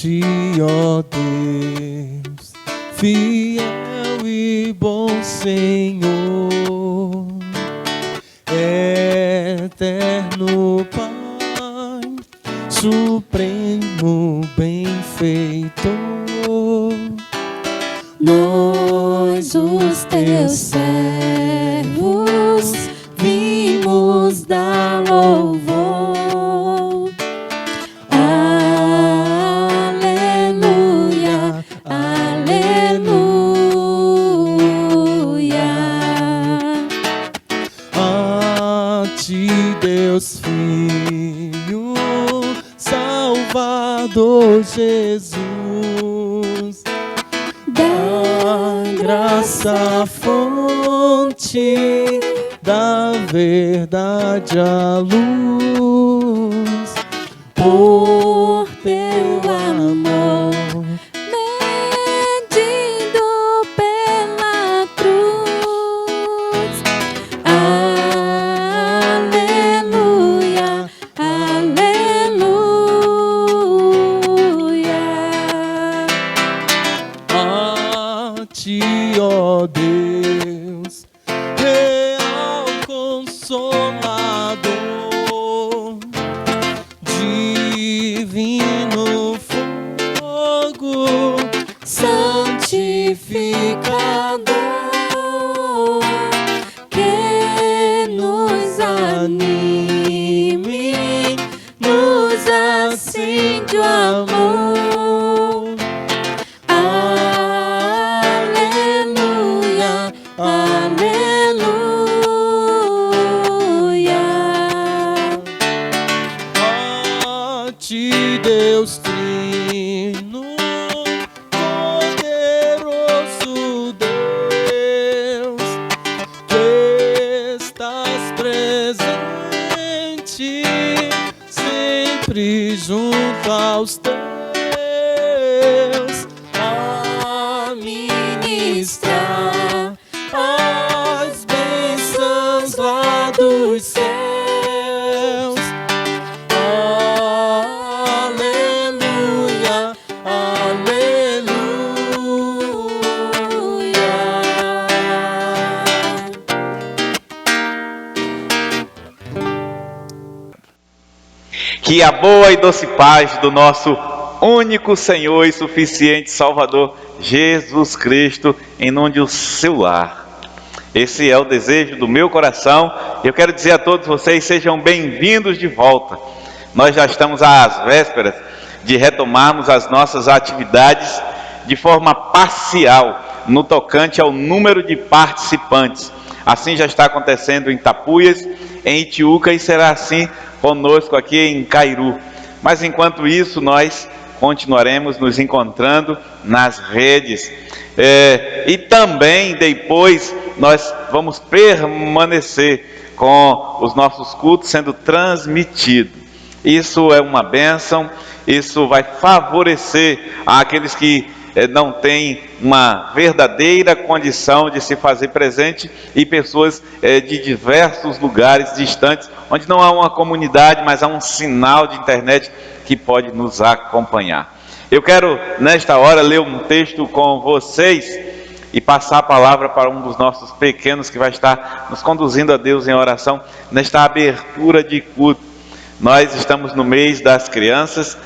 ti, ó Deus, fiel e bom Senhor, eterno Pai, supremo benfeitor. Nós, os teus servos, vimos dar louvor. Aleluia, aleluia. A ti, Deus Filho, Salvador Jesus, da graça fonte, da verdade a luz, Por teu amor, medido pela cruz. Aleluia, aleluia. a ti, ó Deus, real Consolador, divino fogo, Santificador, que nos anime, nos acende o amor. Aleluia, aleluia. a ti, Deus Trino, poderoso Deus, que estás presente sempre junto aos teus, a ministrar as bênçãos lá dos céus. Aleluia, aleluia. Que a boa e doce paz do nosso único Senhor e suficiente Salvador, Jesus Cristo, inunde o seu lar. Esse é o desejo do meu coração. Eu quero dizer a todos vocês, sejam bem-vindos de volta. Nós já estamos às vésperas de retomarmos as nossas atividades de forma parcial, no tocante ao número de participantes. Assim já está acontecendo em Tapuias, em Itiúca, e será assim conosco aqui em Cairu. Mas enquanto isso, nós continuaremos nos encontrando nas redes. E também depois nós vamos permanecer com os nossos cultos sendo transmitidos. Isso é uma bênção, isso vai favorecer aqueles que não têm uma verdadeira condição de se fazer presente, e pessoas de diversos lugares distantes, onde não há uma comunidade, mas há um sinal de internet que pode nos acompanhar. Eu quero, nesta hora, ler um texto com vocês e passar a palavra para um dos nossos pequenos que vai estar nos conduzindo a Deus em oração nesta abertura de culto. Nós estamos no mês das crianças,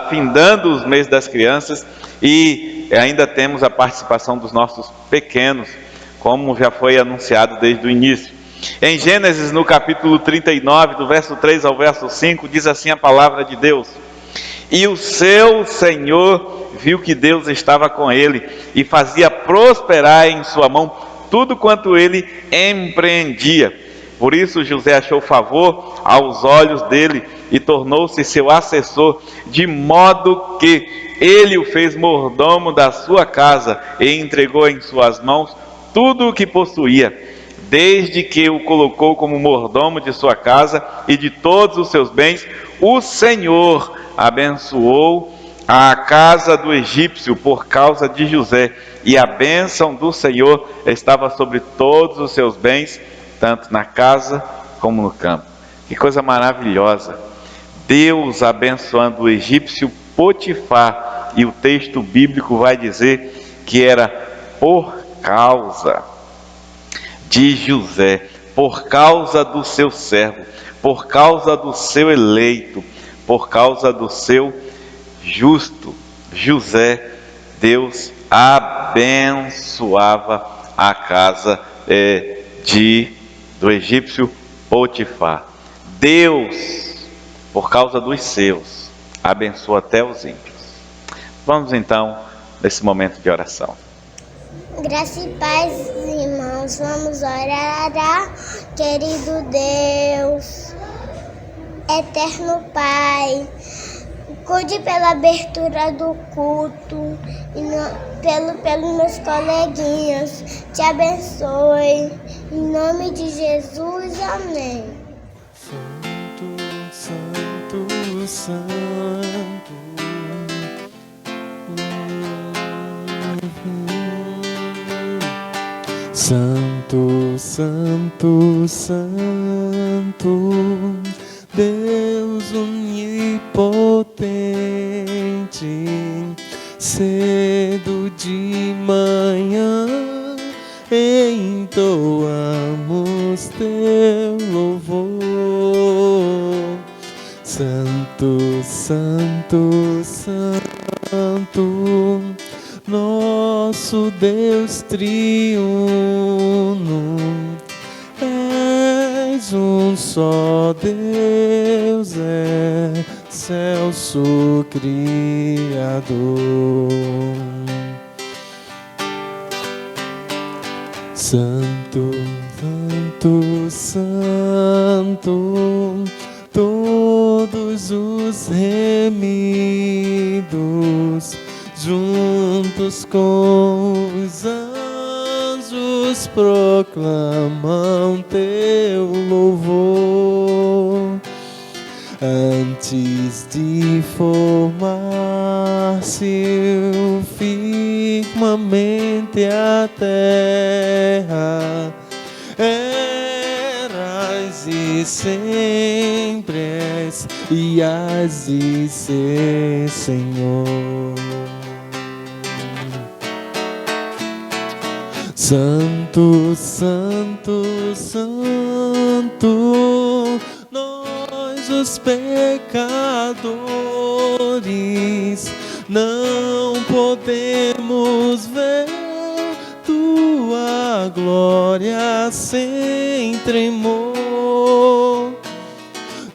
findando os meses das crianças, e ainda temos a participação dos nossos pequenos, como já foi anunciado desde o início. Em Gênesis, no capítulo 39, do verso 3 ao verso 5, diz assim a palavra de Deus: E o seu Senhor viu que Deus estava com ele e fazia prosperar em sua mão tudo quanto ele empreendia. Por isso José achou favor aos olhos dele e tornou-se seu assessor, de modo que ele o fez mordomo da sua casa e entregou em suas mãos tudo o que possuía. Desde que o colocou como mordomo de sua casa e de todos os seus bens, o Senhor abençoou a casa do egípcio por causa de José, e a bênção do Senhor estava sobre todos os seus bens, tanto na casa como no campo. Que coisa maravilhosa! Deus abençoando o egípcio Potifar e o texto bíblico vai dizer que era por causa de José, por causa do seu servo, por causa do seu eleito, por causa do seu justo José, Deus abençoava a casa do egípcio Potifar. Deus, por causa dos seus, abençoa até os ímpios. Vamos então, nesse momento de oração. Graça e paz, irmãos, vamos orar, querido Deus, eterno Pai, cuide pela abertura do culto, e pelos meus coleguinhas, te abençoe, em nome de Jesus, amém. Santo, santo, santo. Santo, santo, santo, Deus onipotente, cedo de manhã entoamos teu louvor. Santo, santo, santo, nosso Deus triuno, és um só Deus, excelso Criador. Santo, santo, santo, todos os remidos, juntos com os anjos proclamam teu louvor. Antes de formar-se o firmamente a terra, eras e sempre és, e has de ser, Senhor. Santo, santo, santo, nós os pecadores não podemos ver tua glória sem tremor.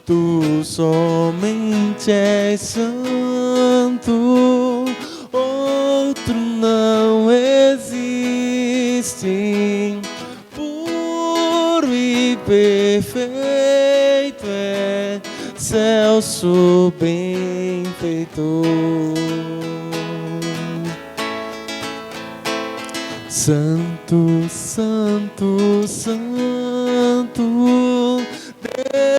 Tu somente és santo, outro não existe. Puro e perfeito é excelso benfeitor. Santo, santo, santo,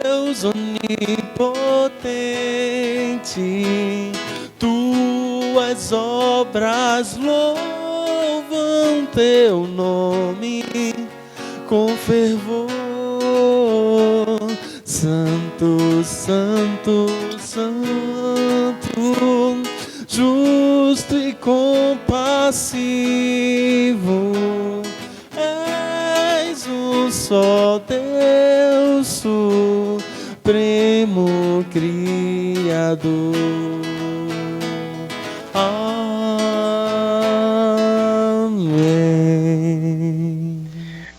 Deus onipotente, tuas obras louvam teu nome com fervor. Santo, santo, santo, justo e compassivo, és um só Deus, supremo Criador. Amém.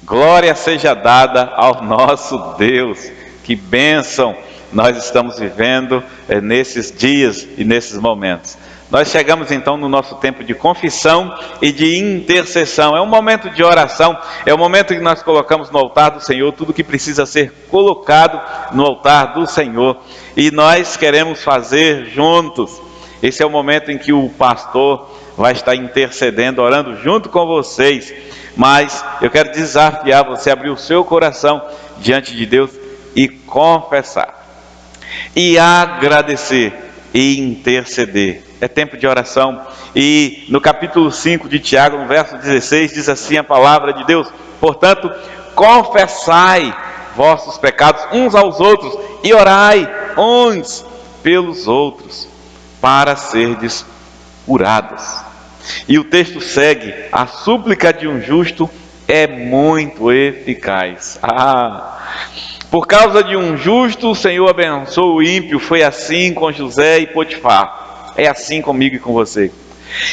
Glória seja dada ao nosso Deus. Que bênção nós estamos vivendo nesses dias e nesses momentos. Nós chegamos então no nosso tempo de confissão e de intercessão. É um momento de oração, é o momento em que nós colocamos no altar do Senhor tudo que precisa ser colocado no altar do Senhor. E nós queremos fazer juntos. Esse é o momento em que o pastor vai estar intercedendo, orando junto com vocês. Mas eu quero desafiar você a abrir o seu coração diante de Deus e confessar, e agradecer, e interceder. É tempo de oração. E no capítulo 5 de Tiago, no verso 16, diz assim a palavra de Deus: portanto, confessai vossos pecados uns aos outros, e orai uns pelos outros, para serdes curados. E o texto segue: a súplica de um justo é muito eficaz. Por causa de um justo, o Senhor abençoou o ímpio. Foi assim com José e Potifar. É assim comigo e com você.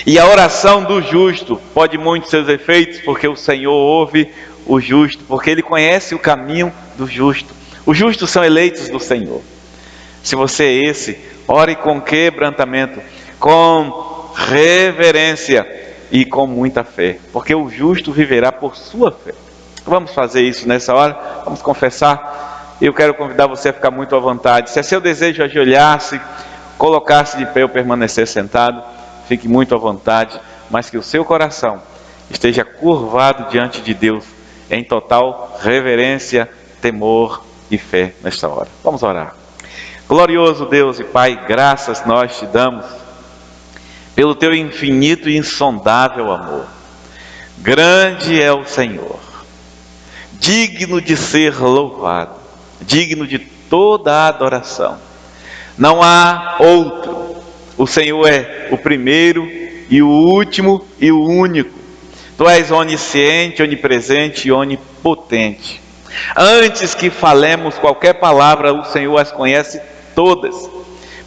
E a oração do justo pode muito seus efeitos, porque o Senhor ouve o justo, porque Ele conhece o caminho do justo. Os justos são eleitos do Senhor. Se você é esse, ore com quebrantamento, com reverência e com muita fé, porque o justo viverá por sua fé. Vamos fazer isso nessa hora, vamos confessar. Eu quero convidar você a ficar muito à vontade. Se é seu desejo ajoelhar-se, colocar-se de pé ou permanecer sentado, fique muito à vontade, mas que o seu coração esteja curvado diante de Deus, em total reverência, temor e fé nesta hora. Vamos orar. Glorioso Deus e Pai, graças nós te damos pelo teu infinito e insondável amor. Grande é o Senhor, digno de ser louvado, digno de toda a adoração. Não há outro. O Senhor é o primeiro e o último e o único. Tu és onisciente, onipresente e onipotente. Antes que falemos qualquer palavra, o Senhor as conhece todas.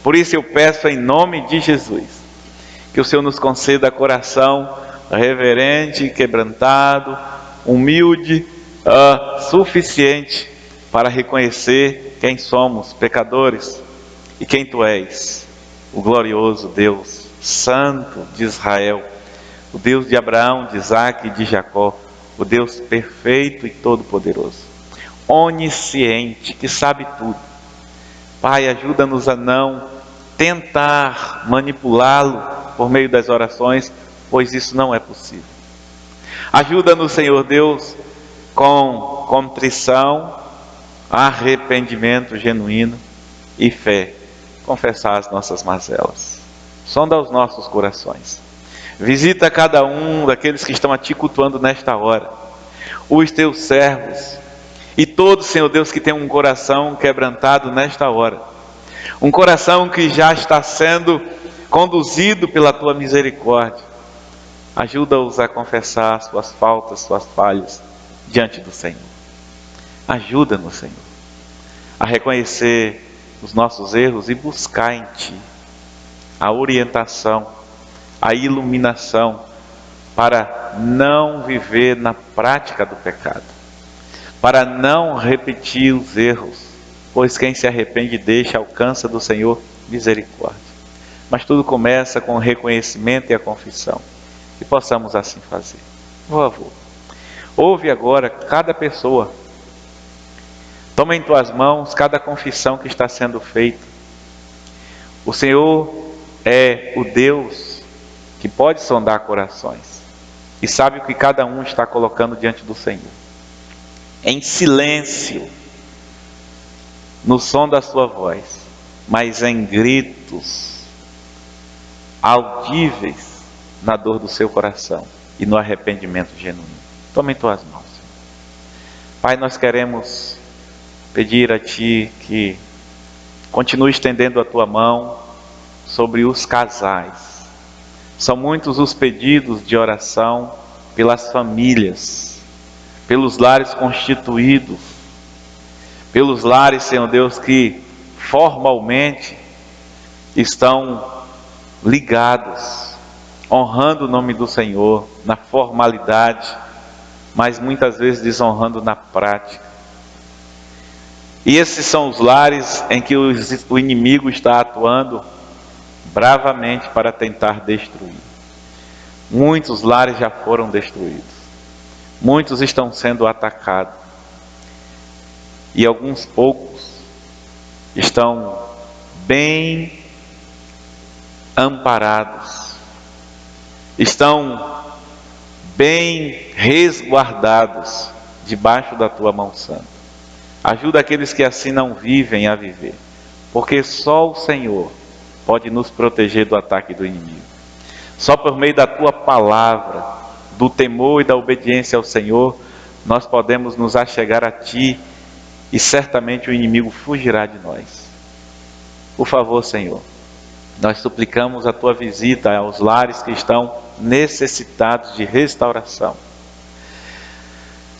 Por isso eu peço em nome de Jesus, que o Senhor nos conceda coração reverente, quebrantado, humilde, suficiente para reconhecer quem somos, pecadores, e quem Tu és, o glorioso Deus, Santo de Israel, o Deus de Abraão, de Isaque e de Jacó, o Deus perfeito e todo-poderoso, onisciente, que sabe tudo. Pai, ajuda-nos a não tentar manipulá-lo por meio das orações, pois isso não é possível. Ajuda-nos, Senhor Deus, com contrição, arrependimento genuíno e fé, confessar as nossas mazelas. Sonda os nossos corações. Visita cada um daqueles que estão a Ti cultuando nesta hora, os Teus servos, e todos, Senhor Deus, que tem um coração quebrantado nesta hora, um coração que já está sendo conduzido pela Tua misericórdia. Ajuda-os a confessar suas faltas, suas falhas diante do Senhor. Ajuda-nos, Senhor, a reconhecer os nossos erros e buscar em Ti a orientação, a iluminação, para não viver na prática do pecado, para não repetir os erros, pois quem se arrepende deixa, alcança do Senhor misericórdia. Mas tudo começa com o reconhecimento e a confissão, que possamos assim fazer. Por favor, ouve agora cada pessoa, toma em Tuas mãos cada confissão que está sendo feita. O Senhor é o Deus que pode sondar corações e sabe o que cada um está colocando diante do Senhor. Em silêncio, no som da sua voz, mas em gritos audíveis na dor do seu coração e no arrependimento genuíno. Toma em Tuas mãos, Senhor. Pai, nós queremos pedir a Ti que continue estendendo a Tua mão sobre os casais. São muitos os pedidos de oração pelas famílias, pelos lares constituídos, pelos lares, Senhor Deus, que formalmente estão ligados, honrando o nome do Senhor na formalidade, mas muitas vezes desonrando na prática. E esses são os lares em que o inimigo está atuando bravamente para tentar destruir. Muitos lares já foram destruídos, muitos estão sendo atacados, e alguns poucos estão bem amparados, estão bem resguardados debaixo da Tua mão santa. Ajuda aqueles que assim não vivem a viver, porque só o Senhor pode nos proteger do ataque do inimigo. Só por meio da Tua palavra, do temor e da obediência ao Senhor, nós podemos nos achegar a Ti, e certamente o inimigo fugirá de nós. Por favor, Senhor, nós suplicamos a tua visita aos lares que estão necessitados de restauração.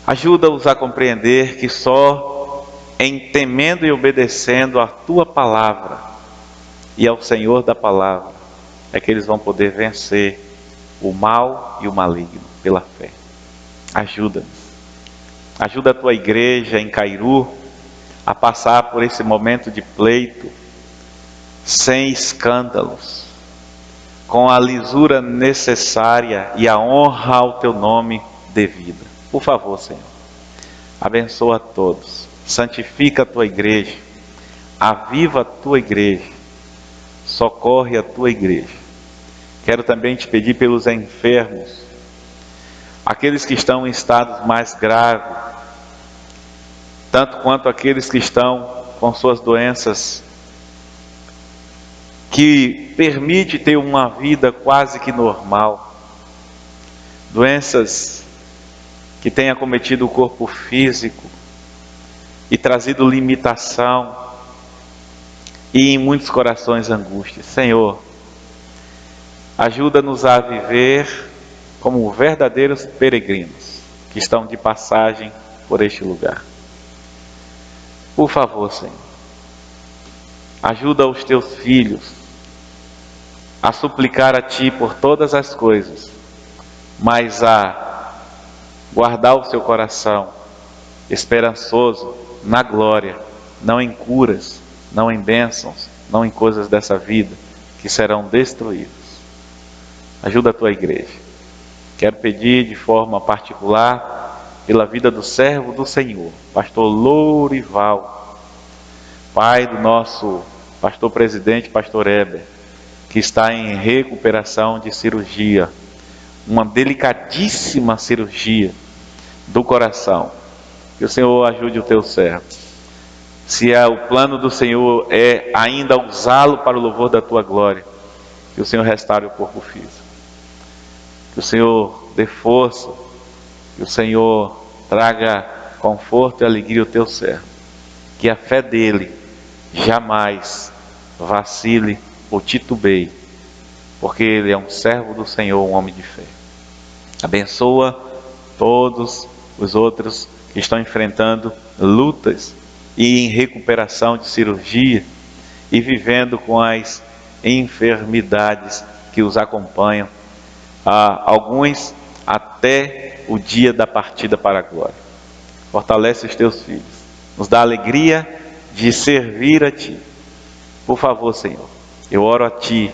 Ajuda-os a compreender que só em temendo e obedecendo a tua palavra e ao Senhor da palavra é que eles vão poder vencer o mal e o maligno pela fé. Ajuda-nos. Ajuda a tua igreja em Cairu a passar por esse momento de pleito sem escândalos, com a lisura necessária e a honra ao teu nome devida. Por favor, Senhor, abençoa a todos, santifica a tua igreja, aviva a tua igreja, socorre a tua igreja. Quero também te pedir pelos enfermos, aqueles que estão em estados mais graves, tanto quanto aqueles que estão com suas doenças que permite ter uma vida quase que normal, doenças que têm acometido o corpo físico e trazido limitação e em muitos corações angústia. Senhor, ajuda-nos a viver como verdadeiros peregrinos que estão de passagem por este lugar. Por favor, Senhor, ajuda os teus filhos a suplicar a Ti por todas as coisas, mas a guardar o seu coração esperançoso na glória, não em curas, não em bênçãos, não em coisas dessa vida que serão destruídas. Ajuda a tua igreja. Quero pedir de forma particular pela vida do servo do Senhor, pastor Lourival, pai do nosso pastor presidente, pastor Heber, que está em recuperação de cirurgia, uma delicadíssima cirurgia do coração. Que o Senhor ajude o teu servo. Se o plano do Senhor é ainda usá-lo para o louvor da tua glória, que o Senhor restaure o corpo físico. Que o Senhor dê força, que o Senhor traga conforto e alegria ao teu servo. Que a fé dele jamais vacile ou titubeie, porque ele é um servo do Senhor, um homem de fé. Abençoa todos os outros que estão enfrentando lutas e em recuperação de cirurgia e vivendo com as enfermidades que os acompanham, alguns até o dia da partida para a glória. Fortalece os teus filhos, nos dá a alegria de servir a Ti. Por favor, Senhor, eu oro a Ti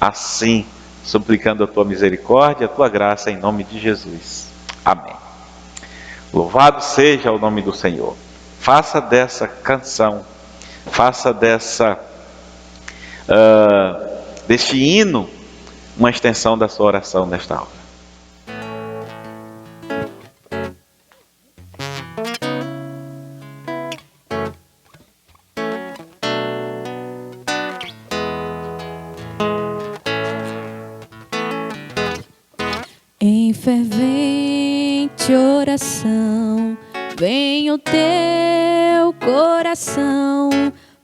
assim, suplicando a Tua misericórdia, a Tua graça, em nome de Jesus. Amém. Louvado seja o nome do Senhor. Faça dessa canção, faça deste hino uma extensão da sua oração nesta hora. Em fervente oração, vem o teu coração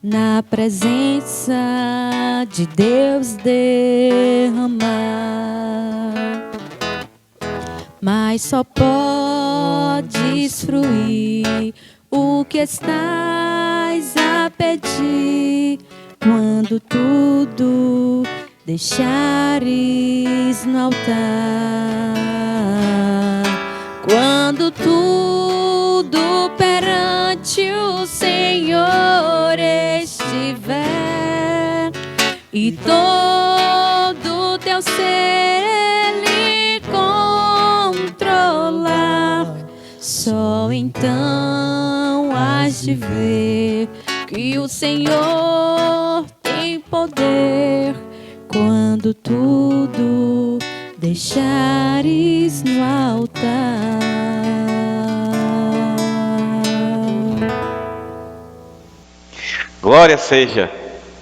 na presença de Deus derramar. Mas só podes fruir o que estás a pedir quando tudo deixares no altar. Quando tudo perante o Senhor estiver e todo teu ser Ele controlar, só então has de ver que o Senhor tem poder. Quando tudo deixares no altar. Glória seja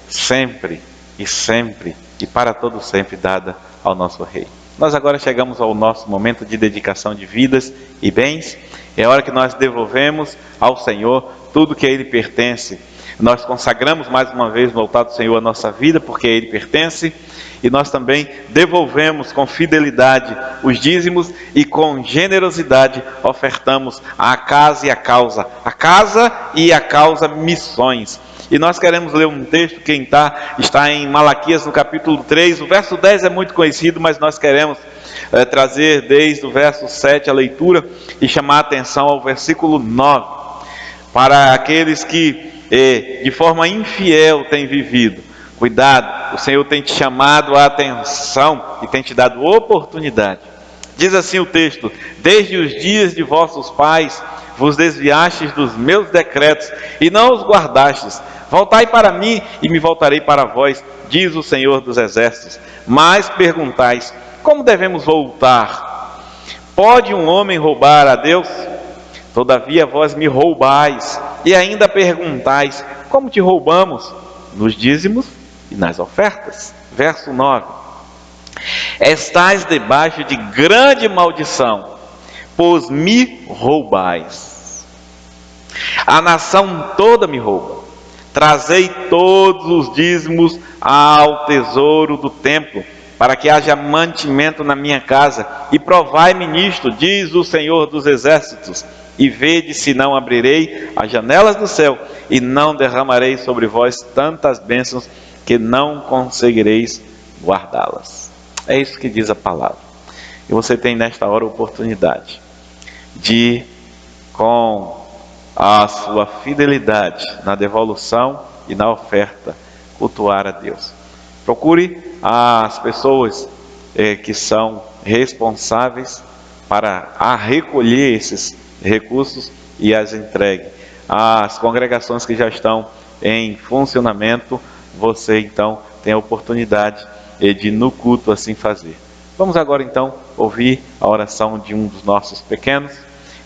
sempre e para todo sempre dada ao nosso Rei. Nós agora chegamos ao nosso momento de dedicação de vidas e bens. É hora que nós devolvemos ao Senhor tudo que a Ele pertence. Nós consagramos mais uma vez no altar do Senhor a nossa vida, porque a Ele pertence, e nós também devolvemos com fidelidade os dízimos e com generosidade ofertamos a casa e a causa missões. E nós queremos ler um texto que está em Malaquias no capítulo 3, o verso 10 é muito conhecido, mas nós queremos trazer desde o verso 7 a leitura e chamar a atenção ao versículo 9, para aqueles que de forma infiel têm vivido. Cuidado, o Senhor tem te chamado a atenção e tem te dado oportunidade. Diz assim o texto: desde os dias de vossos pais vos desviastes dos meus decretos e não os guardastes. Voltai para mim e me voltarei para vós, diz o Senhor dos Exércitos. Mas perguntais: como devemos voltar? Pode um homem roubar a Deus? Todavia vós me roubais e ainda perguntais: como te roubamos? Nos dízimos e nas ofertas. Verso 9: estais debaixo de grande maldição, pois me roubais. A nação toda me rouba. Trazei todos os dízimos ao tesouro do templo, para que haja mantimento na minha casa, e provai-me nisto, diz o Senhor dos Exércitos, e vede se não abrirei as janelas do céu, e não derramarei sobre vós tantas bênçãos, que não conseguireis guardá-las. É isso que diz a palavra. E você tem nesta hora a oportunidade de, com a sua fidelidade na devolução e na oferta, cultuar a Deus. Procure as pessoas que são responsáveis para recolher esses recursos e as entregue. As congregações que já estão em funcionamento, você então tem a oportunidade de no culto assim fazer. Vamos agora então ouvir a oração de um dos nossos pequenos.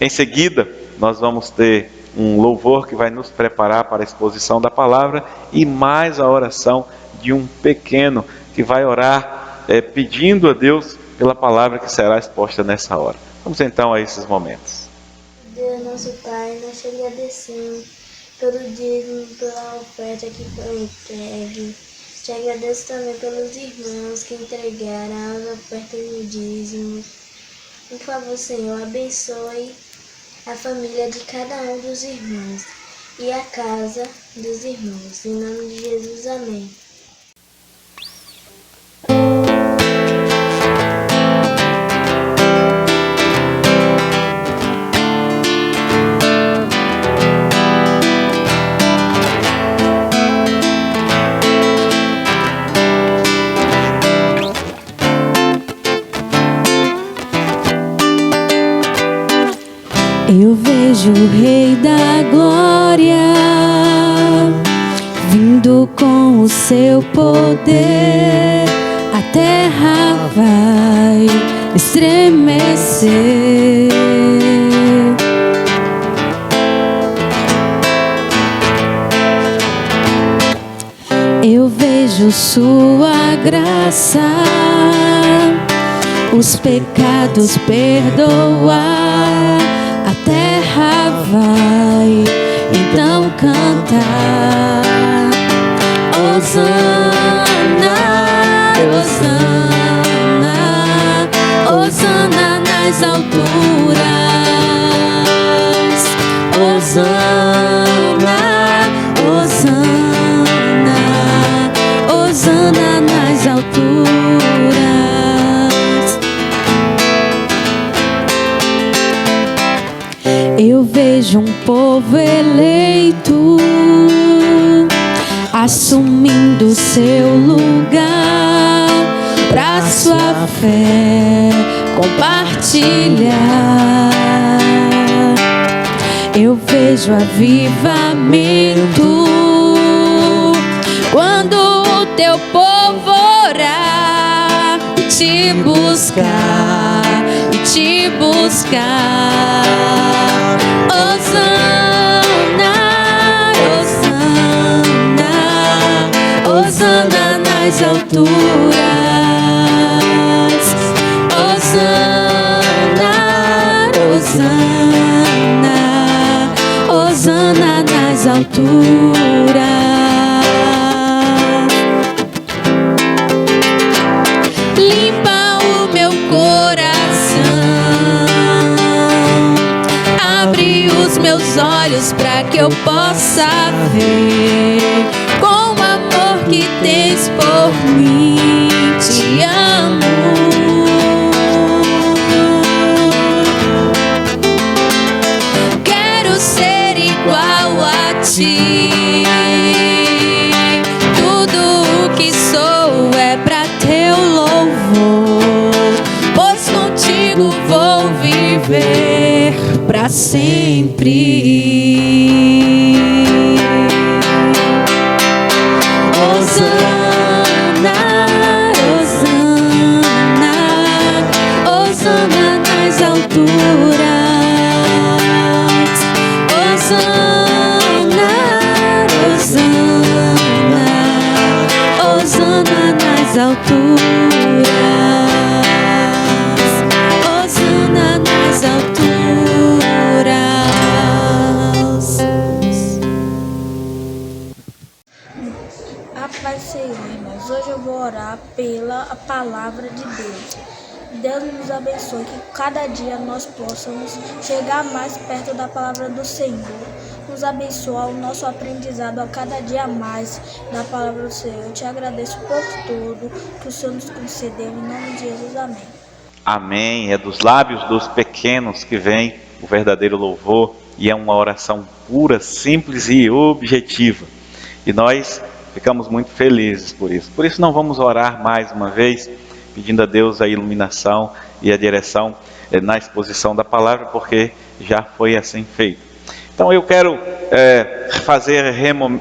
Em seguida nós vamos ter um louvor que vai nos preparar para a exposição da palavra e mais a oração de um pequeno que vai orar pedindo a Deus pela palavra que será exposta nessa hora. Vamos então a esses momentos. Deus nosso Pai, nós te agradecemos pelo dízimo, pela oferta que foi entregue. Te agradeço também pelos irmãos que entregaram as ofertas e dízimos. Por favor, Senhor, abençoe a família de cada um dos irmãos e a casa dos irmãos. Em nome de Jesus, amém. Eu vejo o Rei da Glória vindo com o seu poder. A terra vai estremecer. Eu vejo sua graça, os pecados perdoar. A terra vai então cantar: Hosana, Hosana, Hosana nas alturas. Hosana, Hosana, Hosana nas alturas. Eu vejo um povo eleito assumindo seu lugar, pra sua fé compartilhar. Eu vejo avivamento quando o teu povo orar e te buscar, e te buscar. Hosana, Hosana, Hosana nas alturas. Hosana, Hosana, Hosana nas nas alturas. Limpa o meu coração, abre os meus olhos para que eu possa ver com o amor que tens por mim. Te amo. Quero ser igual a ti. Tudo o que sou é pra teu louvor, pois contigo vou viver pra sempre. Hosana, Hosana, Hosana nas alturas. Hosana, Hosana, Hosana nas alturas. Hosana nas alturas. A paz, Senhor, irmãos. Hoje eu vou orar pela palavra de Deus. Deus nos abençoe, que cada dia nós possamos chegar mais perto da palavra do Senhor. Nos abençoa o nosso aprendizado a cada dia mais da palavra do Senhor. Eu te agradeço por tudo que o Senhor nos concedeu. Em nome de Jesus, amém. Amém. É dos lábios dos pequenos que vem o verdadeiro louvor, e é uma oração pura, simples e objetiva. E nós ficamos muito felizes por isso. Por isso não vamos orar mais uma vez, pedindo a Deus a iluminação e a direção na exposição da palavra, porque já foi assim feito. Então eu quero fazer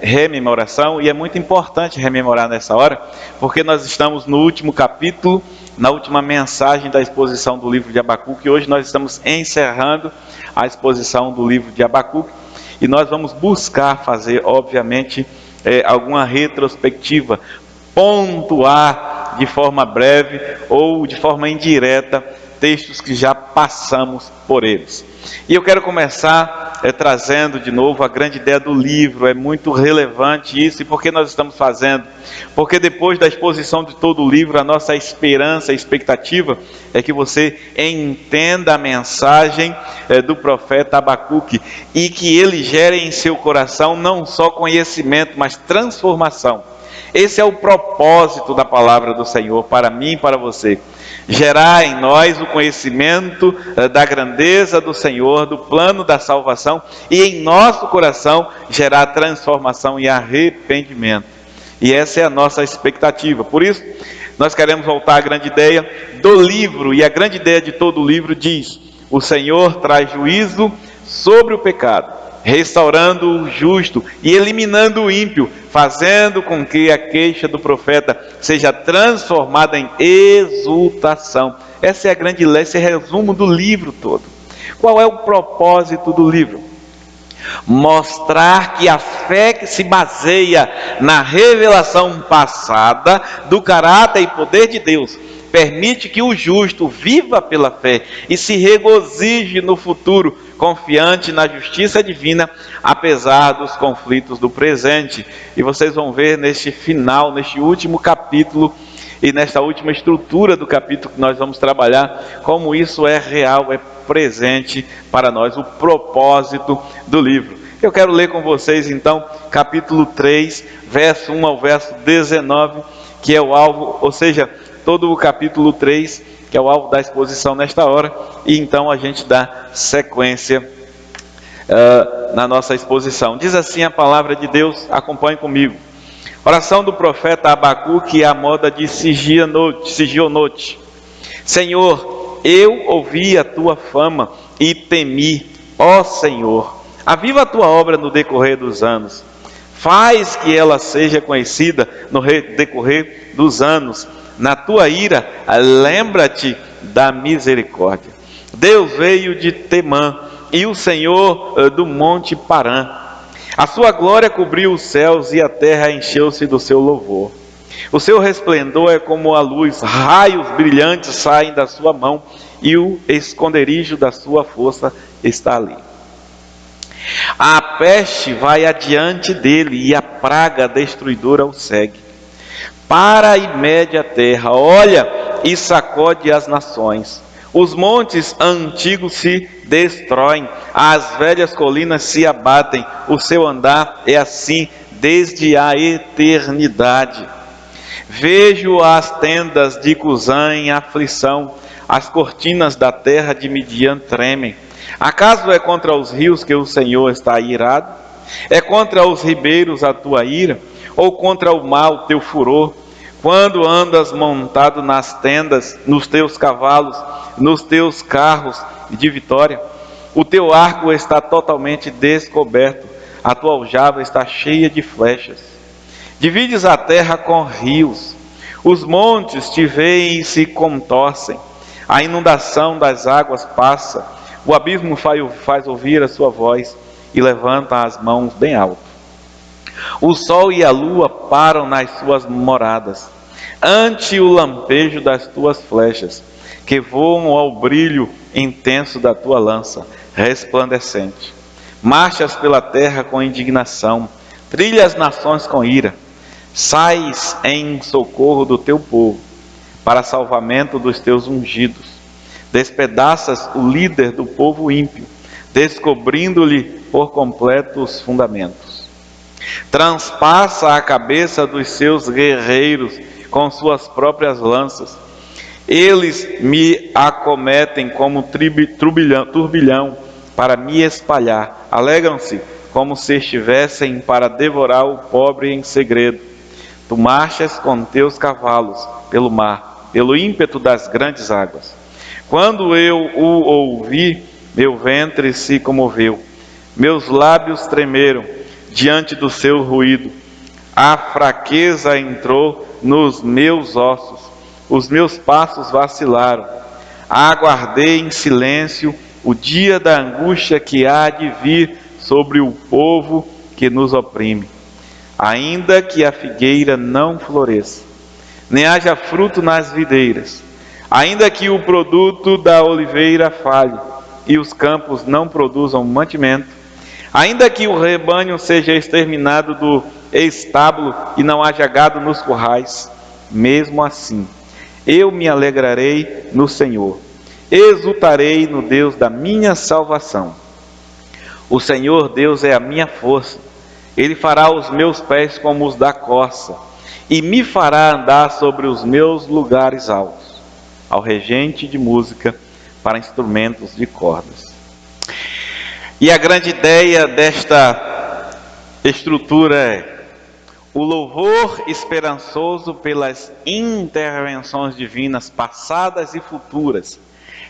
rememoração, e é muito importante rememorar nessa hora, porque nós estamos no último capítulo, na última mensagem da exposição do livro de Abacuque, e hoje nós estamos encerrando a exposição do livro de Abacuque, e nós vamos buscar fazer, obviamente, alguma retrospectiva, pontuar de forma breve ou de forma indireta textos que já passamos por eles. E eu quero começar trazendo de novo a grande ideia do livro. É muito relevante isso. E por que nós estamos fazendo? Porque depois da exposição de todo o livro, a nossa esperança, a expectativa é que você entenda a mensagem do profeta Abacuque, e que ele gere em seu coração não só conhecimento, mas transformação. Esse é o propósito da palavra do Senhor para mim e para você. Gerar em nós o conhecimento da grandeza do Senhor, do plano da salvação, e em nosso coração gerar transformação e arrependimento. E essa é a nossa expectativa. Por isso, nós queremos voltar à grande ideia do livro, e a grande ideia de todo o livro diz: o Senhor traz juízo sobre o pecado, restaurando o justo e eliminando o ímpio, fazendo com que a queixa do profeta seja transformada em exultação. Essa é a grande lei, esse é o resumo do livro todo. Qual é o propósito do livro? Mostrar que a fé que se baseia na revelação passada do caráter e poder de Deus permite que o justo viva pela fé e se regozije no futuro, confiante na justiça divina, apesar dos conflitos do presente. E vocês vão ver neste final, neste último capítulo e nesta última estrutura do capítulo que nós vamos trabalhar, como isso é real, é presente para nós, o propósito do livro. Eu quero ler com vocês então capítulo 3, verso 1 ao verso 19, que é o alvo, ou seja, todo o capítulo 3, que é o alvo da exposição nesta hora, e então a gente dá sequência na nossa exposição. Diz assim a palavra de Deus, acompanhe comigo. Oração do profeta Abacuque à moda de Sigionote. Senhor, eu ouvi a tua fama e temi, ó Senhor. Aviva a tua obra no decorrer dos anos. Faz que ela seja conhecida no decorrer dos anos. Na tua ira, lembra-te da misericórdia. Deus veio de Temã e o Senhor do monte Parã. A sua glória cobriu os céus e a terra encheu-se do seu louvor. O seu resplendor é como a luz, raios brilhantes saem da sua mão e o esconderijo da sua força está ali. A peste vai adiante dele e a praga destruidora o segue. Para e mede a terra, olha e sacode as nações. Os montes antigos se destroem, as velhas colinas se abatem. O seu andar é assim desde a eternidade. Vejo as tendas de Cusã em aflição, as cortinas da terra de Midian tremem. Acaso é contra os rios que o Senhor está irado? É contra os ribeiros a tua ira? Ou contra o mar o teu furor? Quando andas montado nas tendas, nos teus cavalos, nos teus carros de vitória, o teu arco está totalmente descoberto, a tua aljava está cheia de flechas. Divides a terra com rios, os montes te veem e se contorcem, a inundação das águas passa, o abismo faz ouvir a sua voz e levanta as mãos bem alto. O sol e a lua param nas suas moradas, ante o lampejo das tuas flechas, que voam ao brilho intenso da tua lança, resplandecente. Marchas pela terra com indignação, trilha as nações com ira, sais em socorro do teu povo, para salvamento dos teus ungidos. Despedaças o líder do povo ímpio, descobrindo-lhe por completo os fundamentos. Transpassa a cabeça dos seus guerreiros com suas próprias lanças. Eles me acometem como turbilhão para me espalhar. Alegram-se como se estivessem para devorar o pobre em segredo. Tu marchas com teus cavalos pelo mar, pelo ímpeto das grandes águas. Quando eu o ouvi, meu ventre se comoveu, meus lábios tremeram diante do seu ruído. A fraqueza entrou nos meus ossos, os meus passos vacilaram. Aguardei em silêncio o dia da angústia que há de vir sobre o povo que nos oprime. Ainda que a figueira não floresça, nem haja fruto nas videiras, ainda que o produto da oliveira falhe e os campos não produzam mantimento, ainda que o rebanho seja exterminado do estábulo e não haja gado nos currais, mesmo assim, eu me alegrarei no Senhor, exultarei no Deus da minha salvação. O Senhor Deus é a minha força, Ele fará os meus pés como os da corça, e me fará andar sobre os meus lugares altos, ao regente de música para instrumentos de cordas. E a grande ideia desta estrutura é o louvor esperançoso pelas intervenções divinas passadas e futuras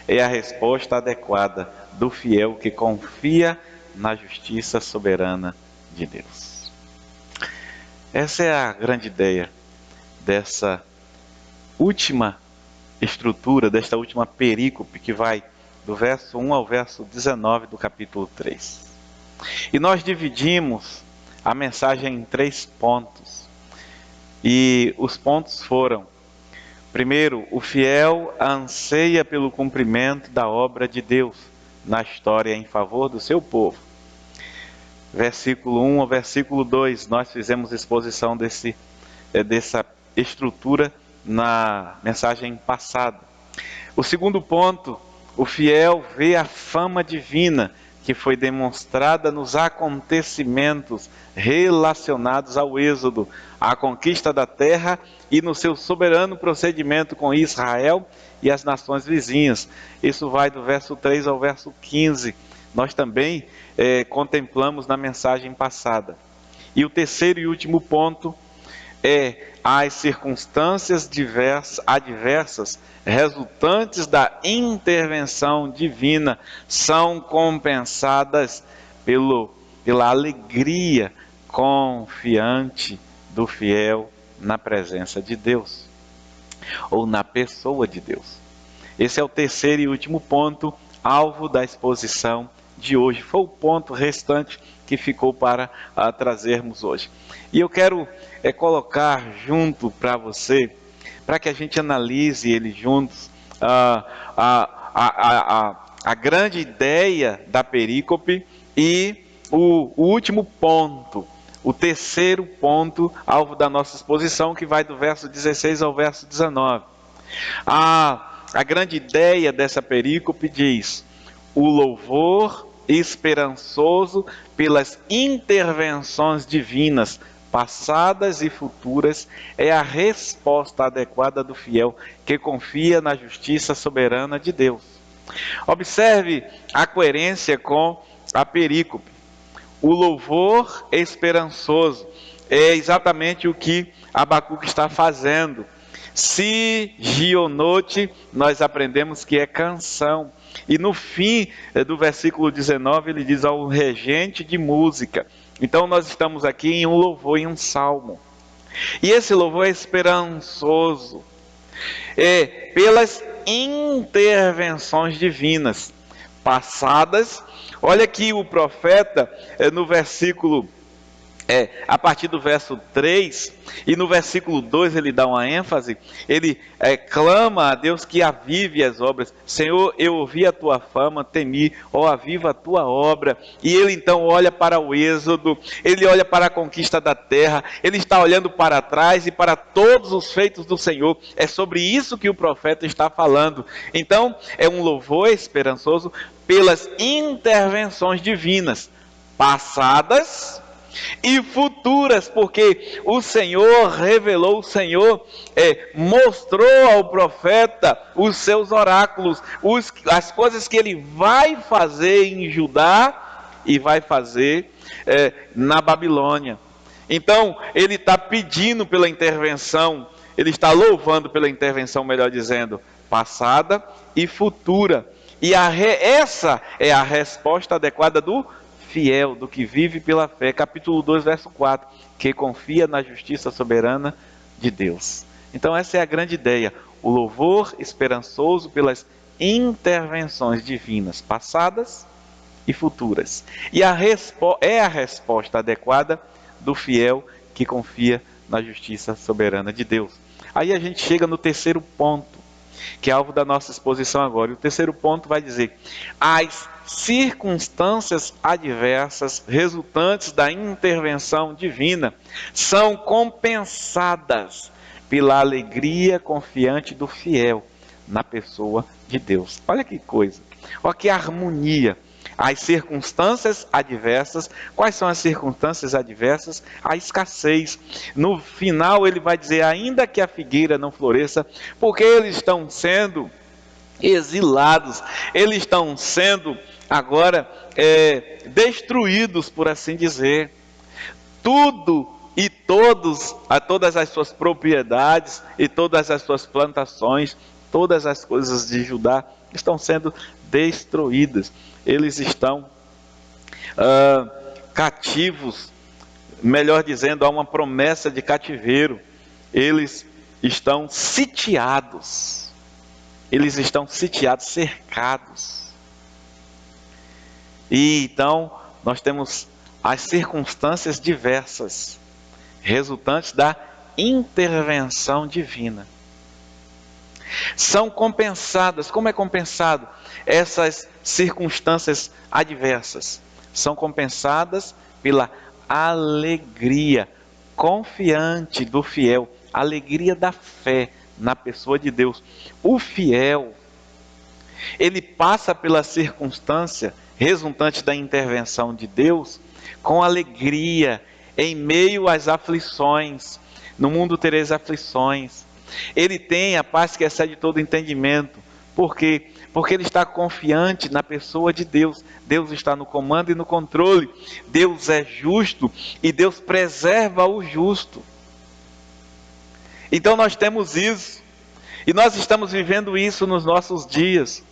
é a resposta adequada do fiel que confia na justiça soberana de Deus. Essa é a grande ideia dessa última estrutura, desta última perícope que vai do verso 1 ao verso 19 do capítulo 3. E nós dividimos a mensagem em 3 pontos. E os pontos foram: primeiro, o fiel anseia pelo cumprimento da obra de Deus na história em favor do seu povo. Versículo 1 ao versículo 2, nós fizemos exposição dessa estrutura na mensagem passada. O segundo ponto, o fiel vê a fama divina que foi demonstrada nos acontecimentos relacionados ao êxodo, à conquista da terra e no seu soberano procedimento com Israel e as nações vizinhas. Isso vai do verso 3 ao verso 15. Nós também contemplamos na mensagem passada. E o terceiro e último ponto é as circunstâncias adversas resultantes da intervenção divina são compensadas pela alegria confiante do fiel na presença de Deus, ou na pessoa de Deus. Esse é o terceiro e último ponto, alvo da exposição de hoje. Foi o ponto restante que ficou para trazermos hoje. E eu quero colocar junto para você, para que a gente analise ele juntos, a grande ideia da perícope e o último ponto, o terceiro ponto, alvo da nossa exposição, que vai do verso 16 ao verso 19. A grande ideia dessa perícope diz: o louvor esperançoso pelas intervenções divinas, passadas e futuras, é a resposta adequada do fiel que confia na justiça soberana de Deus. Observe a coerência com a perícope. O louvor esperançoso é exatamente o que Abacuque está fazendo. Si gionote, nós aprendemos que é canção. E no fim do versículo 19 ele diz ao regente de música. Então nós estamos aqui em um louvor, em um salmo. E esse louvor é esperançoso. Pelas intervenções divinas passadas. Olha aqui o profeta no versículo, a partir do verso 3, e no versículo 2 ele dá uma ênfase, ele clama a Deus que avive as obras. Senhor, eu ouvi a tua fama, temi, aviva a tua obra. E ele então olha para o êxodo, ele olha para a conquista da terra, ele está olhando para trás e para todos os feitos do Senhor. É sobre isso que o profeta está falando. Então, é um louvor esperançoso pelas intervenções divinas, passadas e futuras, porque o Senhor revelou, o Senhor mostrou ao profeta os seus oráculos, as coisas que ele vai fazer em Judá e vai fazer na Babilônia. Então ele está pedindo pela intervenção, ele está louvando pela intervenção, melhor dizendo, passada e futura. E essa é a resposta adequada do fiel, do que vive pela fé. Capítulo 2, verso 4. Que confia na justiça soberana de Deus. Então essa é a grande ideia. O louvor esperançoso pelas intervenções divinas, passadas e futuras. E é a resposta adequada do fiel que confia na justiça soberana de Deus. Aí a gente chega no terceiro ponto, que é alvo da nossa exposição agora. E o terceiro ponto vai dizer: as circunstâncias adversas resultantes da intervenção divina são compensadas pela alegria confiante do fiel na pessoa de Deus. Olha que coisa, olha que harmonia. As circunstâncias adversas. Quais são as circunstâncias adversas? A escassez. No final ele vai dizer: ainda que a figueira não floresça, porque eles estão sendo exilados, eles estão sendo agora destruídos, por assim dizer. Tudo e todas as suas propriedades e todas as suas plantações, todas as coisas de Judá estão sendo destruídas. Eles estão cativos, melhor dizendo, há uma promessa de cativeiro. Eles estão sitiados. Eles estão sitiados, cercados. E então nós temos as circunstâncias diversas, resultantes da intervenção divina. São compensadas. Como é compensado? Essas circunstâncias adversas são compensadas pela alegria confiante do fiel, alegria da fé na pessoa de Deus. O fiel, ele passa pela circunstância resultante da intervenção de Deus com alegria em meio às aflições. No mundo tereis aflições. Ele tem a paz que excede todo entendimento. Por quê? Porque ele está confiante na pessoa de Deus. Deus está no comando e no controle. Deus é justo e Deus preserva o justo. Então nós temos isso. E nós estamos vivendo isso nos nossos dias.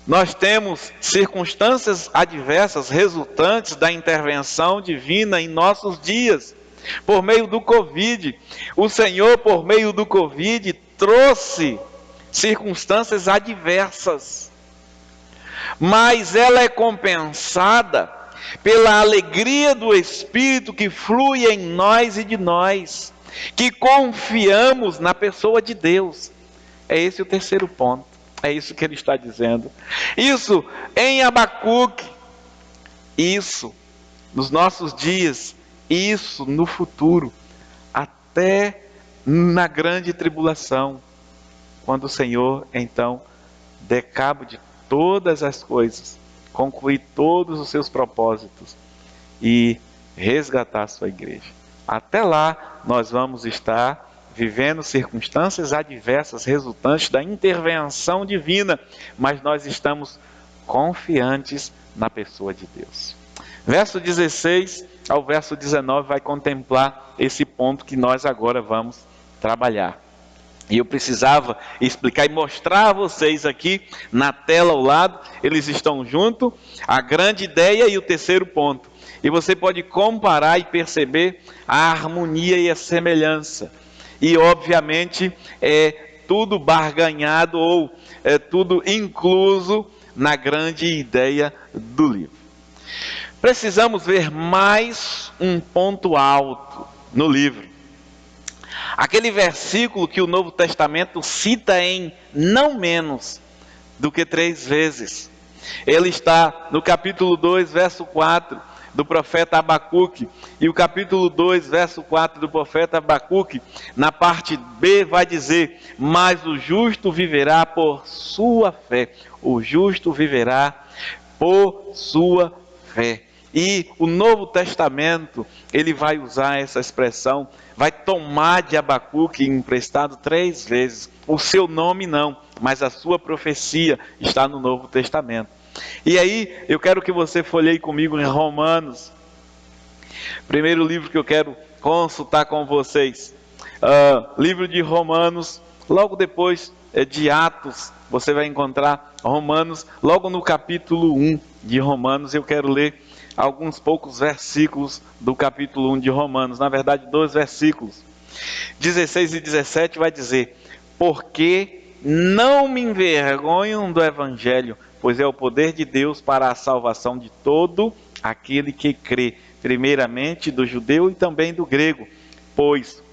Nós temos circunstâncias adversas resultantes da intervenção divina em nossos dias. Por meio do Covid. O Senhor, por meio do Covid, trouxe circunstâncias adversas. Mas ela é compensada pela alegria do Espírito que flui em nós e de nós, que confiamos na pessoa de Deus. É esse o terceiro ponto. É isso que ele está dizendo. Isso em Abacuque. isso nos nossos dias, isso no futuro, até na grande tribulação, quando o Senhor então der cabo de todas as coisas, concluir todos os seus propósitos e resgatar a sua igreja. Até lá nós vamos estar vivendo circunstâncias adversas resultantes da intervenção divina, mas nós estamos confiantes na pessoa de Deus. Verso 16 ao verso 19 vai contemplar esse ponto que nós agora vamos trabalhar. E eu precisava explicar e mostrar a vocês aqui na tela ao lado, eles estão juntos, a grande ideia e o terceiro ponto. E você pode comparar e perceber a harmonia e a semelhança. E obviamente é tudo barganhado ou é tudo incluso na grande ideia do livro. Precisamos ver mais um ponto alto no livro. Aquele versículo que o Novo Testamento cita em não menos do que 3 vezes. Ele está no capítulo 2, verso 4 do profeta Abacuque. E o capítulo 2, verso 4 do profeta Abacuque, na parte B vai dizer: mas o justo viverá por sua fé. O justo viverá por sua fé. E o Novo Testamento, ele vai usar essa expressão, vai tomar de Abacuque emprestado 3 vezes. O seu nome não, mas a sua profecia está no Novo Testamento. E aí, eu quero que você folheie comigo em Romanos. Primeiro livro que eu quero consultar com vocês. Livro de Romanos, logo depois de Atos, você vai encontrar Romanos, logo no capítulo 1 de Romanos. Eu quero ler alguns poucos versículos do capítulo 1 de Romanos, na verdade 2 versículos, 16 e 17 vai dizer: porque não me envergonham do Evangelho, pois é o poder de Deus para a salvação de todo aquele que crê, primeiramente do judeu e também do grego, pois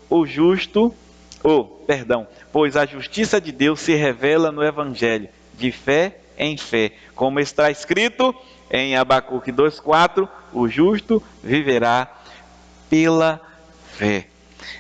pois a justiça de Deus se revela no Evangelho, de fé em fé, como está escrito em Abacuque 2,4, o justo viverá pela fé.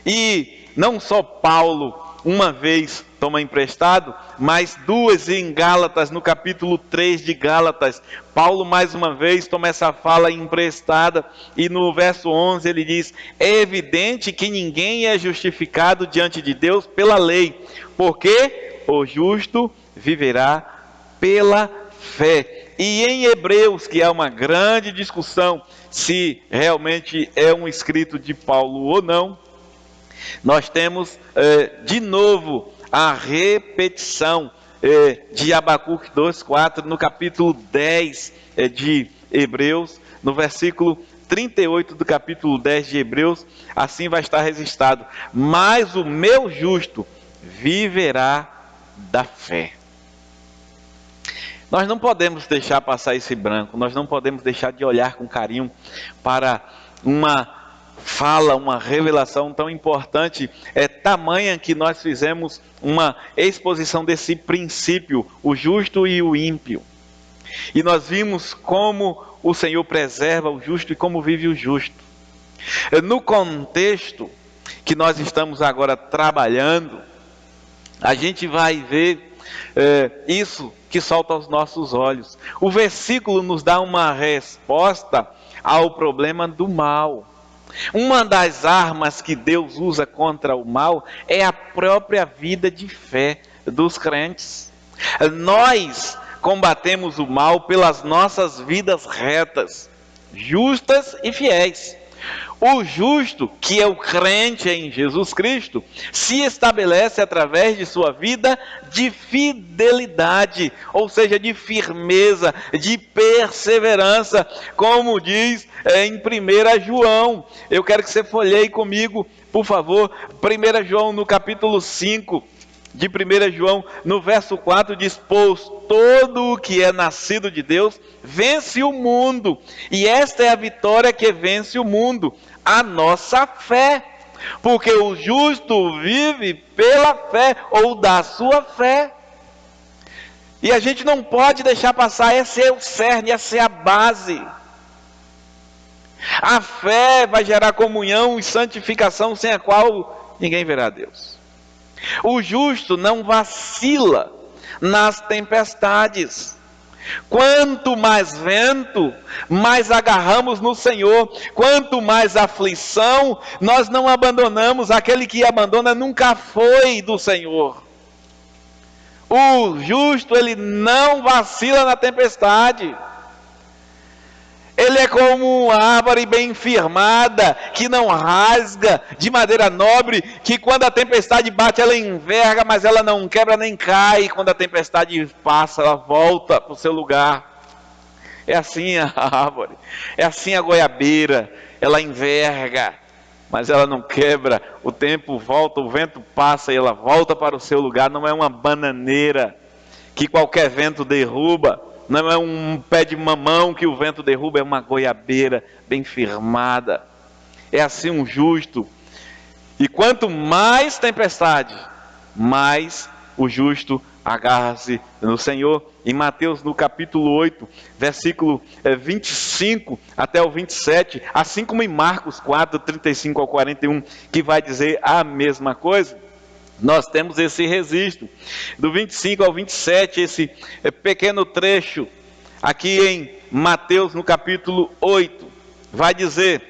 E não só Paulo uma vez toma emprestado, mas 2 em Gálatas, no capítulo 3 de Gálatas, Paulo mais uma vez toma essa fala emprestada, e no verso 11 ele diz: é evidente que ninguém é justificado diante de Deus pela lei, porque o justo viverá pela fé. E em Hebreus, que há uma grande discussão se realmente é um escrito de Paulo ou não, nós temos de novo a repetição de Abacuque 2,4 no capítulo 10 de Hebreus, no versículo 38 do capítulo 10 de Hebreus, assim vai estar registrado: mas o meu justo viverá da fé. Nós não podemos deixar passar esse branco, nós não podemos deixar de olhar com carinho para uma fala, uma revelação tão importante, tamanha que nós fizemos uma exposição desse princípio, o justo e o ímpio. E nós vimos como o Senhor preserva o justo e como vive o justo. No contexto que nós estamos agora trabalhando, a gente vai ver isso que salta aos nossos olhos. O versículo nos dá uma resposta ao problema do mal. Uma das armas que Deus usa contra o mal é a própria vida de fé dos crentes. Nós combatemos o mal pelas nossas vidas retas, justas e fiéis. O justo, que é o crente em Jesus Cristo, se estabelece através de sua vida de fidelidade, ou seja, de firmeza, de perseverança, como diz em 1 João. Eu quero que você folheie comigo, por favor, 1 João no capítulo 5, de 1 João, no verso 4, diz: pois todo o que é nascido de Deus vence o mundo, e esta é a vitória que vence o mundo, a nossa fé, porque o justo vive pela fé, ou da sua fé. E a gente não pode deixar passar, esse é o cerne, essa é a base. A fé vai gerar comunhão e santificação, sem a qual ninguém verá Deus. O justo não vacila nas tempestades. Quanto mais vento, mais agarramos no Senhor. Quanto mais aflição, nós não abandonamos. Aquele que abandona nunca foi do Senhor. O justo, ele não vacila na tempestade. Ele é como uma árvore bem firmada, que não rasga, de madeira nobre, que quando a tempestade bate, ela enverga, mas ela não quebra nem cai. Quando a tempestade passa, ela volta para o seu lugar. É assim a árvore, é assim a goiabeira, ela enverga, mas ela não quebra. O tempo volta, o vento passa e ela volta para o seu lugar. Não é uma bananeira que qualquer vento derruba. Não é um pé de mamão que o vento derruba, é uma goiabeira bem firmada. É assim um justo. E quanto mais tempestade, mais o justo agarra-se no Senhor. Em Mateus, no capítulo 8, versículo 25 até o 27, assim como em Marcos 4, 35 ao 41, que vai dizer a mesma coisa. Nós temos esse registro, do 25 ao 27, esse pequeno trecho, aqui em Mateus, no capítulo 8, vai dizer: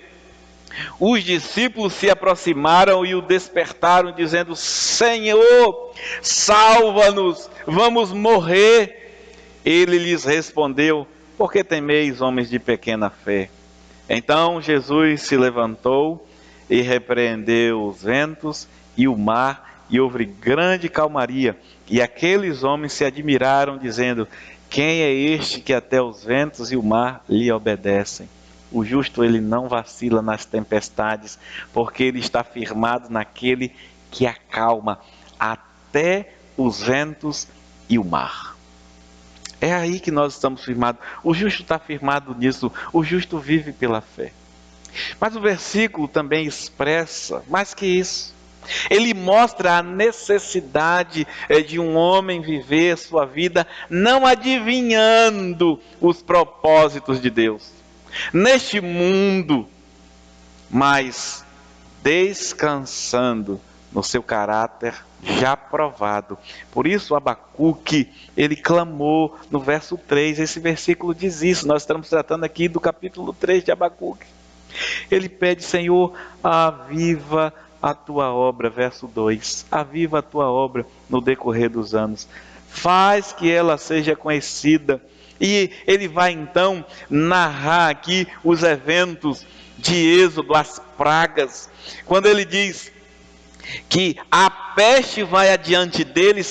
os discípulos se aproximaram e o despertaram, dizendo: Senhor, salva-nos, vamos morrer. Ele lhes respondeu: por que temeis, homens de pequena fé? Então Jesus se levantou e repreendeu os ventos e o mar, e houve grande calmaria, e aqueles homens se admiraram, dizendo: quem é este que até os ventos e o mar lhe obedecem? O justo, ele não vacila nas tempestades, porque ele está firmado naquele que acalma até os ventos e o mar. É aí que nós estamos firmados. O justo está firmado nisso. O justo vive pela fé. Mas o versículo também expressa mais que isso. Ele mostra a necessidade de um homem viver sua vida não adivinhando os propósitos de Deus neste mundo, mas descansando no seu caráter já provado. Por isso Abacuque, ele clamou no verso 3, esse versículo diz isso. Nós estamos tratando aqui do capítulo 3 de Abacuque. Ele pede: Senhor, aviva a tua obra, verso 2, aviva a tua obra no decorrer dos anos, faz que ela seja conhecida. E ele vai então narrar aqui os eventos de Êxodo, as pragas, quando ele diz que a peste vai adiante dele,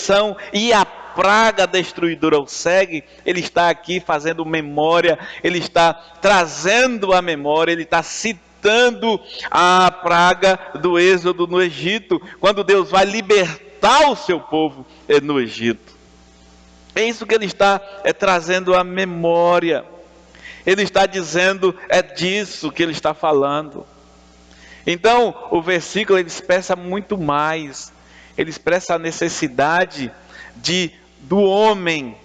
e a praga destruidora o segue. Ele está aqui fazendo memória, ele está trazendo a memória, ele está citando a praga do Êxodo no Egito, quando Deus vai libertar o seu povo no Egito. É isso que ele está trazendo à memória. Ele está dizendo, é disso que ele está falando. Então, o versículo, ele expressa muito mais. Ele expressa a necessidade do homem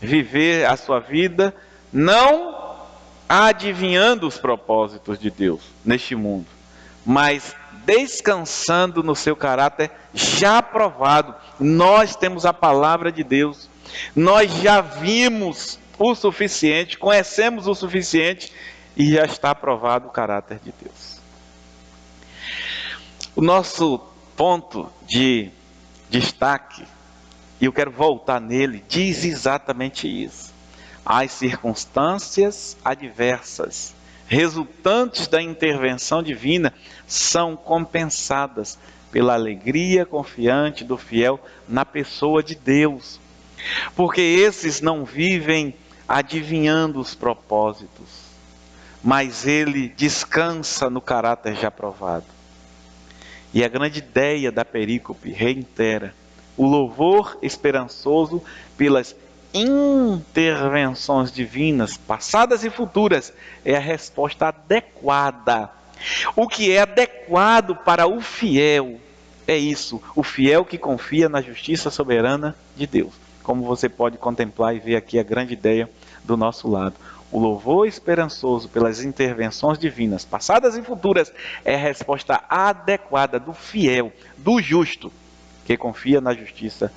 viver a sua vida não adivinhando os propósitos de Deus neste mundo, mas descansando no seu caráter já provado. Nós temos a palavra de Deus. Nós já vimos o suficiente, conhecemos o suficiente e já está provado o caráter de Deus. O nosso ponto de destaque, e eu quero voltar nele, diz exatamente isso. As circunstâncias adversas resultantes da intervenção divina são compensadas pela alegria confiante do fiel na pessoa de Deus. Porque esses não vivem adivinhando os propósitos, mas ele descansa no caráter já provado. E a grande ideia da perícope reitera: o louvor esperançoso pelas intervenções divinas, passadas e futuras, é a resposta adequada. O que é adequado para o fiel é isso, o fiel que confia na justiça soberana de Deus. Como você pode contemplar e ver aqui a grande ideia do nosso lado. O louvor esperançoso pelas intervenções divinas, passadas e futuras, é a resposta adequada do fiel, do justo, que confia na justiça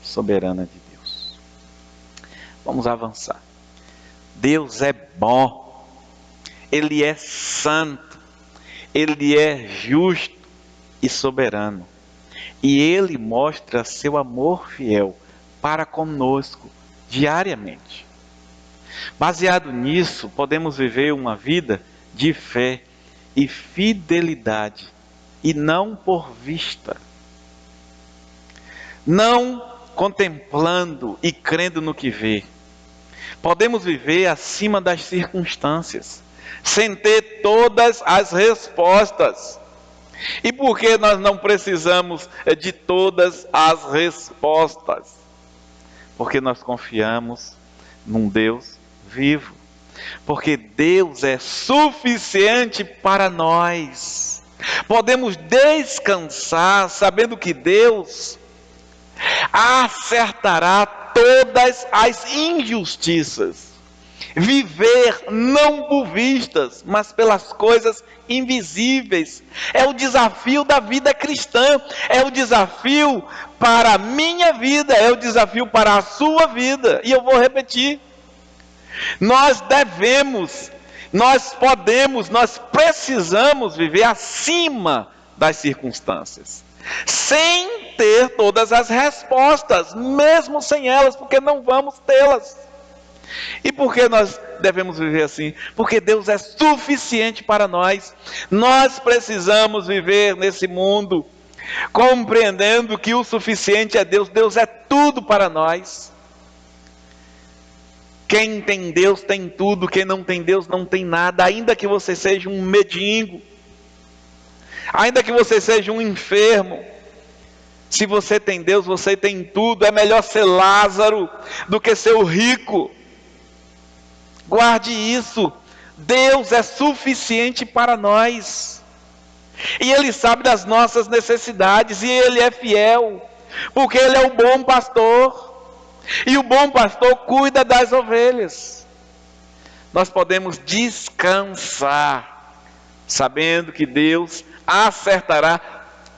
soberana de Deus. Vamos avançar. Deus é bom, Ele é santo, Ele é justo e soberano. E Ele mostra seu amor fiel para conosco diariamente. Baseado nisso, podemos viver uma vida de fé e fidelidade, e não por vista. Não contemplando e crendo no que vê. Podemos viver acima das circunstâncias, sem ter todas as respostas. E por que nós não precisamos de todas as respostas? Porque nós confiamos num Deus vivo. Porque Deus é suficiente para nós. Podemos descansar sabendo que Deus acertará todas as injustiças. Viver não por vistas, mas pelas coisas invisíveis. É o desafio da vida cristã. É o desafio para a minha vida. É o desafio para a sua vida. E eu vou repetir. Nós devemos, nós podemos, nós precisamos viver acima das circunstâncias. Sem ter todas as respostas, mesmo sem elas, porque não vamos tê-las. E por que nós devemos viver assim? Porque Deus é suficiente para nós. Nós precisamos viver nesse mundo compreendendo que o suficiente é Deus. Deus é tudo para nós. Quem tem Deus tem tudo, quem não tem Deus não tem nada. Ainda que você seja um mendigo, ainda que você seja um enfermo, se você tem Deus, você tem tudo. É melhor ser Lázaro do que ser o rico. Guarde isso. Deus é suficiente para nós. E Ele sabe das nossas necessidades. E Ele é fiel. Porque Ele é o bom pastor. E o bom pastor cuida das ovelhas. Nós podemos descansar, sabendo que Deus acertará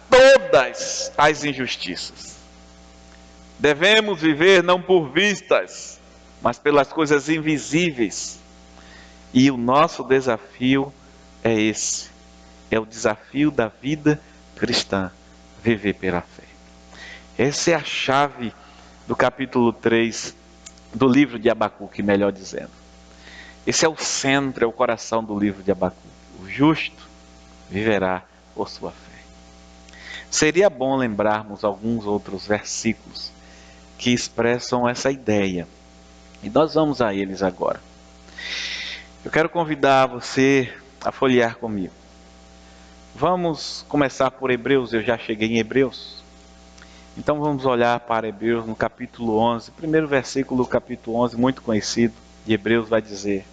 todas as injustiças. Devemos viver não por vistas, mas pelas coisas invisíveis. E o nosso desafio é esse. É o desafio da vida cristã. Viver pela fé. Essa é a chave do capítulo 3 do livro de Abacuque, melhor dizendo. Esse é o centro, é o coração do livro de Abacuque. O justo viverá por sua fé. Seria bom lembrarmos alguns outros versículos que expressam essa ideia. E nós vamos a eles agora. Eu quero convidar você a folhear comigo. Vamos começar por Hebreus, eu já cheguei em Hebreus. Então vamos olhar para Hebreus no capítulo 11, primeiro versículo do capítulo 11, muito conhecido, de Hebreus vai dizer: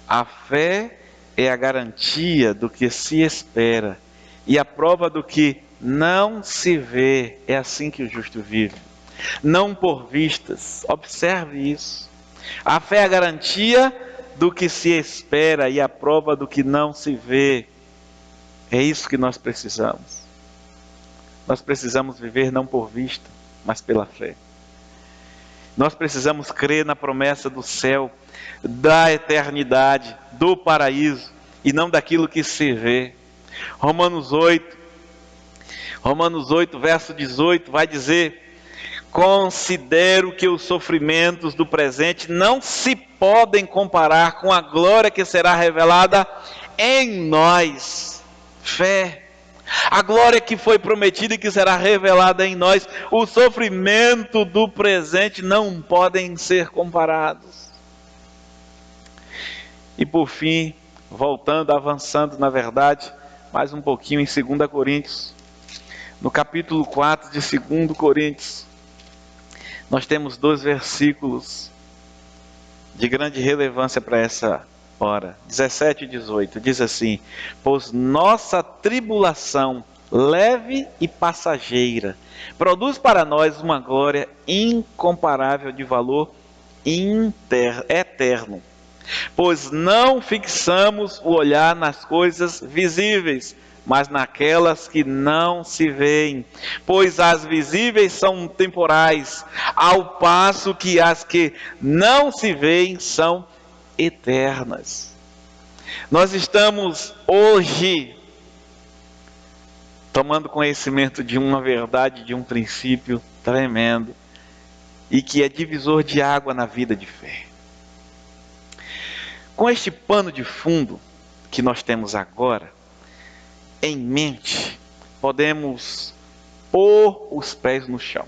a fé é a garantia do que se espera e a prova do que não se vê. É assim que o justo vive, não por vistas. Observe isso. A fé é a garantia do que se espera e a prova do que não se vê. É isso que nós precisamos. Nós precisamos viver não por vista, mas pela fé. Nós precisamos crer na promessa do céu, da eternidade, do paraíso, e não daquilo que se vê. Romanos 8, verso 18, vai dizer: considero que os sofrimentos do presente não se podem comparar com a glória que será revelada em nós. Fé. A glória que foi prometida e que será revelada em nós. O sofrimento do presente não podem ser comparados. E por fim, voltando, avançando na verdade, mais um pouquinho em 2 Coríntios. No capítulo 4 de 2 Coríntios, nós temos 2 versículos de grande relevância para essa hora, 17 e 18, diz assim: pois nossa tribulação leve e passageira produz para nós uma glória incomparável de valor eterno. Pois não fixamos o olhar nas coisas visíveis, mas naquelas que não se veem. Pois as visíveis são temporais, ao passo que as que não se veem são eternas. Nós estamos hoje tomando conhecimento de uma verdade, de um princípio tremendo, e que é divisor de água na vida de fé. Com este pano de fundo que nós temos agora em mente, podemos pôr os pés no chão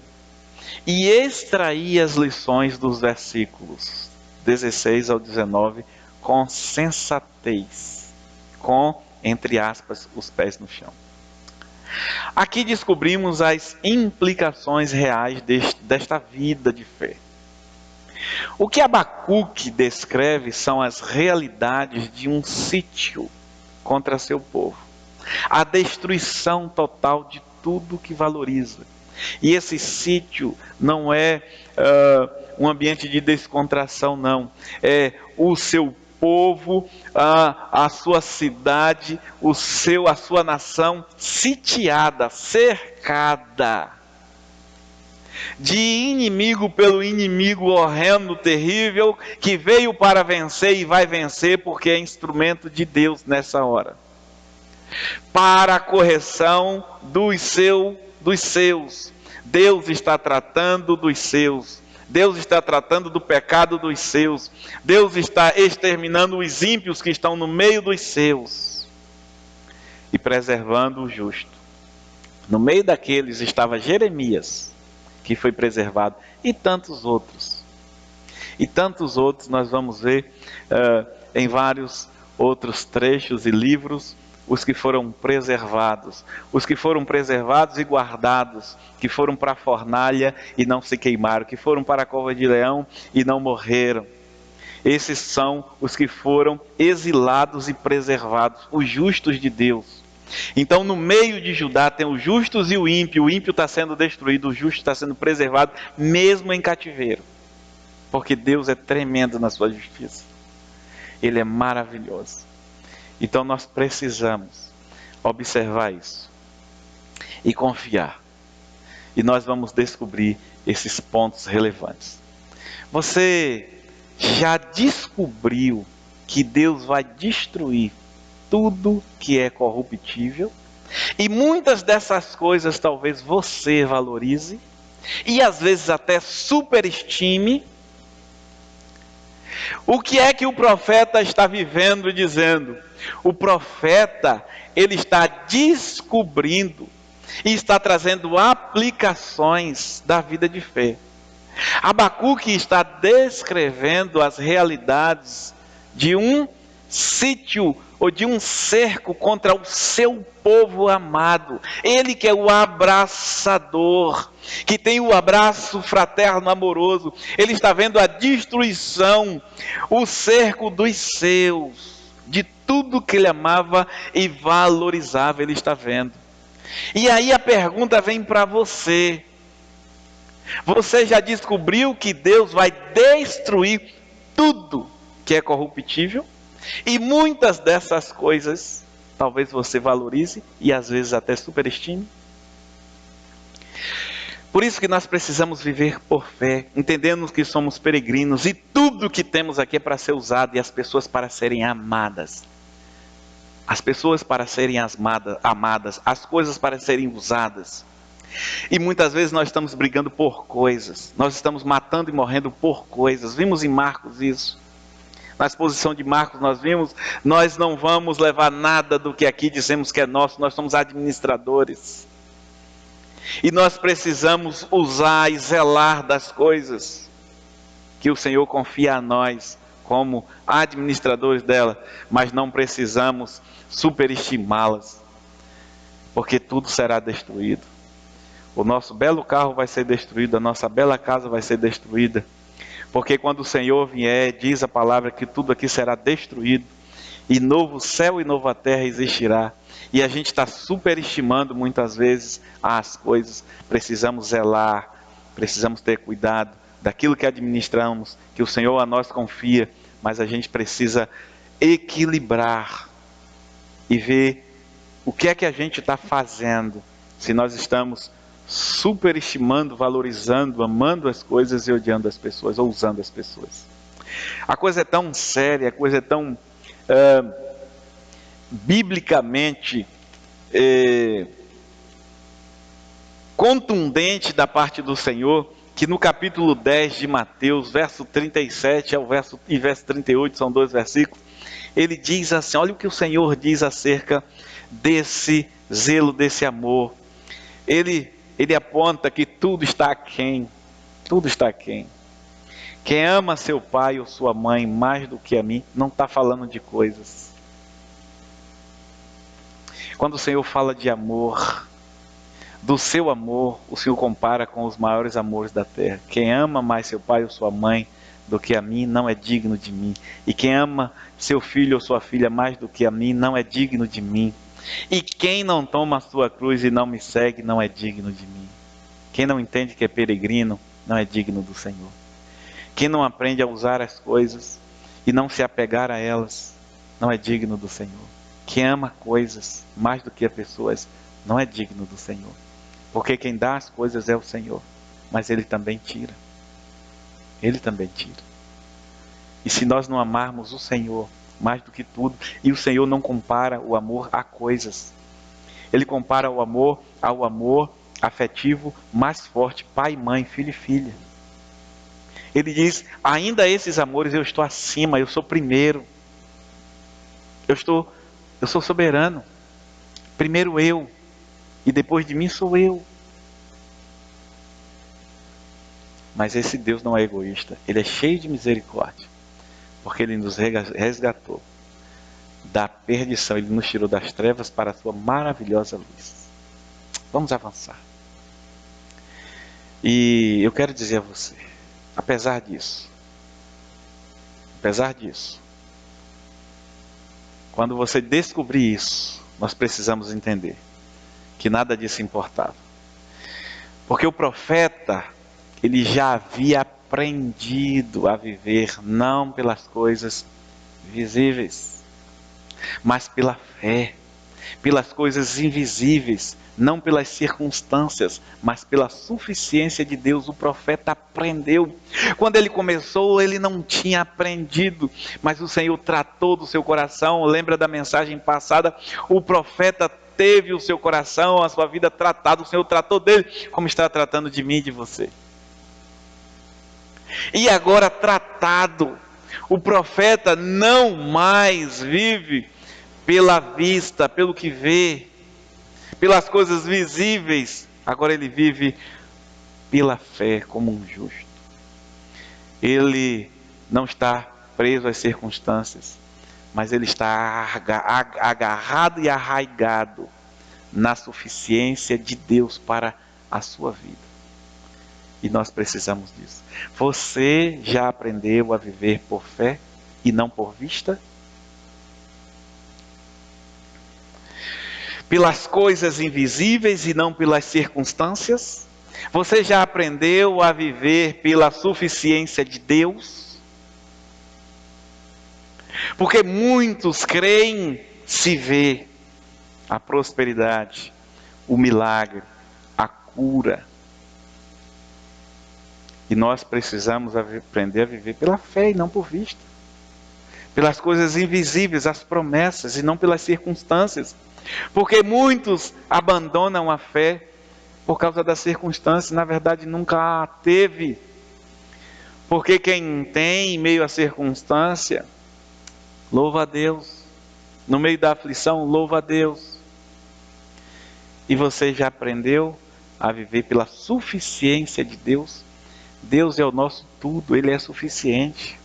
e extrair as lições dos versículos 16 ao 19 com sensatez, com, entre aspas, os pés no chão. Aqui descobrimos as implicações reais desta vida de fé. O que Abacuque descreve são as realidades de um sítio contra seu povo. A destruição total de tudo que valoriza. E esse sítio não é um ambiente de descontração, não. É o seu povo, a sua cidade, a sua nação sitiada, cercada de inimigo pelo inimigo horrendo, terrível, que veio para vencer e vai vencer porque é instrumento de Deus nessa hora. Para a correção dos seus. Deus está tratando dos seus. Deus está tratando do pecado dos seus. Deus está exterminando os ímpios que estão no meio dos seus e preservando o justo. No meio daqueles estava Jeremias, que foi preservado, e tantos outros. E tantos outros nós vamos ver em vários outros trechos e livros, os que foram preservados e guardados, que foram para a fornalha e não se queimaram, que foram para a cova de leão e não morreram. Esses são os que foram exilados e preservados, os justos de Deus. Então, no meio de Judá tem os justos e o ímpio está sendo destruído, o justo está sendo preservado, mesmo em cativeiro. Porque Deus é tremendo na sua justiça. Ele é maravilhoso. Então nós precisamos observar isso e confiar. E nós vamos descobrir esses pontos relevantes. Você já descobriu que Deus vai destruir tudo que é corruptível? E muitas dessas coisas talvez você valorize e às vezes até superestime. O que é que o profeta está vivendo e dizendo? O profeta, ele está descobrindo e está trazendo aplicações da vida de fé. Abacuque está descrevendo as realidades de um sítio ou de um cerco contra o seu povo amado. Ele que é o abraçador, que tem o abraço fraterno, amoroso. Ele está vendo a destruição, o cerco dos seus, de tudo que ele amava e valorizava, ele está vendo. E aí a pergunta vem para você. Você já descobriu que Deus vai destruir tudo que é corruptível? E muitas dessas coisas, talvez você valorize e às vezes até superestime. Por isso que nós precisamos viver por fé, entendendo que somos peregrinos e tudo que temos aqui é para ser usado e as pessoas para serem amadas. As pessoas para serem amadas, as coisas para serem usadas. E muitas vezes nós estamos brigando por coisas, nós estamos matando e morrendo por coisas. Vimos em Marcos isso. Na exposição de Marcos nós vimos, nós não vamos levar nada do que aqui dizemos que é nosso, nós somos administradores. E nós precisamos usar e zelar das coisas que o Senhor confia a nós como administradores dela, mas não precisamos superestimá-las, porque tudo será destruído. O nosso belo carro vai ser destruído, a nossa bela casa vai ser destruída. Porque quando o Senhor vier, diz a palavra que tudo aqui será destruído. E novo céu e nova terra existirá. E a gente está superestimando muitas vezes as coisas. Precisamos zelar, precisamos ter cuidado daquilo que administramos, que o Senhor a nós confia, mas a gente precisa equilibrar e ver o que é que a gente está fazendo, se nós estamos superestimando, valorizando, amando as coisas e odiando as pessoas, ou usando as pessoas. A coisa é tão séria, a coisa é tão biblicamente contundente da parte do Senhor, que no capítulo 10 de Mateus, verso 37 e verso 38, são 2 versículos, ele diz assim, olha o que o Senhor diz acerca desse zelo, desse amor. Ele aponta que tudo está aquém, tudo está aquém. Quem ama seu pai ou sua mãe mais do que a mim, não está falando de coisas. Quando o Senhor fala de amor, do seu amor, o Senhor compara com os maiores amores da terra. Quem ama mais seu pai ou sua mãe do que a mim, não é digno de mim. E quem ama seu filho ou sua filha mais do que a mim, não é digno de mim. E quem não toma a sua cruz e não me segue, não é digno de mim. Quem não entende que é peregrino, não é digno do Senhor. Quem não aprende a usar as coisas e não se apegar a elas, não é digno do Senhor. Quem ama coisas mais do que as pessoas, não é digno do Senhor. Porque quem dá as coisas é o Senhor, mas Ele também tira. Ele também tira. E se nós não amarmos o Senhor mais do que tudo, e o Senhor não compara o amor a coisas, Ele compara o amor ao amor afetivo mais forte, pai, mãe, filho e filha. Ele diz, ainda esses amores eu estou acima, eu sou primeiro. Eu sou soberano. Primeiro eu, e depois de mim sou eu. Mas esse Deus não é egoísta, Ele é cheio de misericórdia, porque Ele nos resgatou da perdição, Ele nos tirou das trevas para a sua maravilhosa luz. Vamos avançar. E eu quero dizer a você, apesar disso, quando você descobrir isso, nós precisamos entender que nada disso importava. Porque o profeta, ele já havia aprendido a viver não pelas coisas visíveis, mas pela fé, pelas coisas invisíveis, não pelas circunstâncias, mas pela suficiência de Deus. O profeta aprendeu. Quando ele começou, ele não tinha aprendido, mas o Senhor tratou do seu coração. Lembra da mensagem passada? O profeta teve o seu coração, a sua vida tratada. O Senhor tratou dele, como está tratando de mim e de você. E agora tratado, o profeta não mais vive pela vista, pelo que vê, pelas coisas visíveis. Agora ele vive pela fé, como um justo. Ele não está preso às circunstâncias, mas ele está agarrado e arraigado na suficiência de Deus para a sua vida. E nós precisamos disso. Você já aprendeu a viver por fé e não por vista? Pelas coisas invisíveis e não pelas circunstâncias? Você já aprendeu a viver pela suficiência de Deus? Porque muitos creem se ver a prosperidade, o milagre, a cura. E nós precisamos aprender a viver pela fé e não por vista. Pelas coisas invisíveis, as promessas, e não pelas circunstâncias. Porque muitos abandonam a fé por causa das circunstâncias. Na verdade, nunca a teve. Porque quem tem em meio à circunstância, louva a Deus. No meio da aflição, louva a Deus. E você já aprendeu a viver pela suficiência de Deus? Deus é o nosso tudo, Ele é suficiente.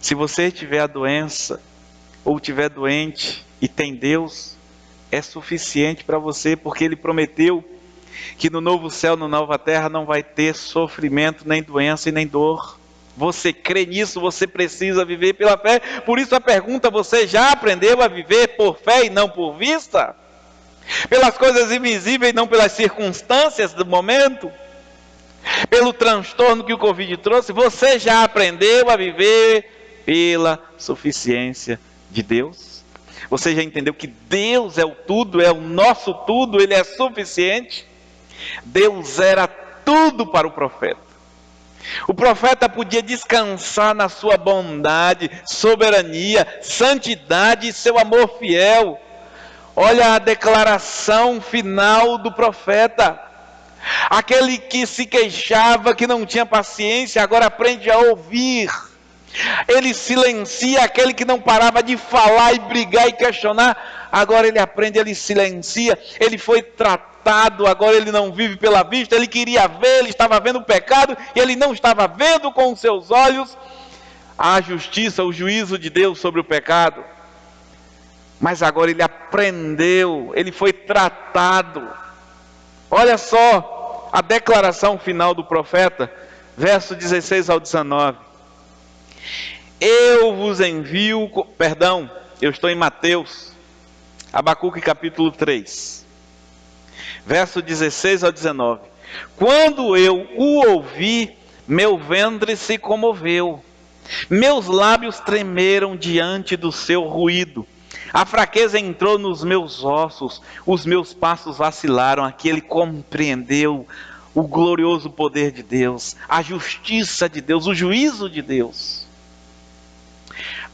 Se você tiver a doença, ou tiver doente e tem Deus, é suficiente para você, porque Ele prometeu que no novo céu, na nova terra, não vai ter sofrimento, nem doença e nem dor. Você crê nisso, você precisa viver pela fé. Por isso a pergunta, você já aprendeu a viver por fé e não por vista? Pelas coisas invisíveis e não pelas circunstâncias do momento? pelo transtorno que o Covid trouxe, você já aprendeu a viver pela suficiência de Deus? Você já entendeu que Deus é o tudo, é o nosso tudo, Ele é suficiente? Deus era tudo para o profeta. O profeta podia descansar na sua bondade, soberania, santidade e seu amor fiel. Olha a declaração final do profeta. Aquele que se queixava, que não tinha paciência, agora aprende a ouvir. Ele silencia aquele que não parava de falar e brigar e questionar. Agora ele aprende, ele silencia. Ele foi tratado, agora ele não vive pela vista. Ele queria ver, ele estava vendo o pecado e ele não estava vendo com os seus olhos a justiça, o juízo de Deus sobre o pecado. Mas agora ele aprendeu, ele foi tratado. Olha só a declaração final do profeta, verso 16 ao 19. Eu vos envio, eu estou em Mateus, Abacuque capítulo 3, verso 16 ao 19. Quando eu o ouvi, meu ventre se comoveu, meus lábios tremeram diante do seu ruído. A fraqueza entrou nos meus ossos, os meus passos vacilaram. Aqui ele compreendeu o glorioso poder de Deus, a justiça de Deus, o juízo de Deus.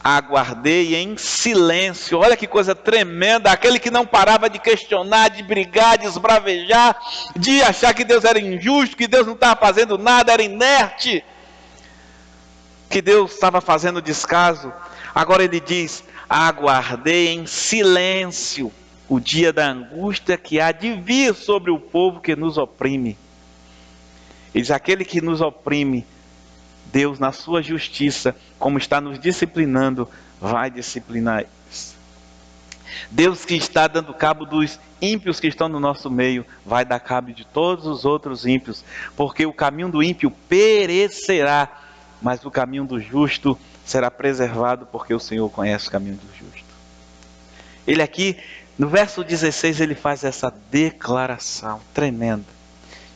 Aguardei em silêncio, olha que coisa tremenda, aquele que não parava de questionar, de brigar, de esbravejar, de achar que Deus era injusto, que Deus não estava fazendo nada, era inerte, que Deus estava fazendo descaso. Agora ele diz: aguardei em silêncio o dia da angústia que há de vir sobre o povo que nos oprime. Ele diz: aquele que nos oprime, Deus na sua justiça, como está nos disciplinando, vai disciplinar eles. Deus que está dando cabo dos ímpios que estão no nosso meio, vai dar cabo de todos os outros ímpios, porque o caminho do ímpio perecerá, mas o caminho do justo será preservado, porque o Senhor conhece o caminho do justo. Ele aqui, no verso 16, ele faz essa declaração tremenda.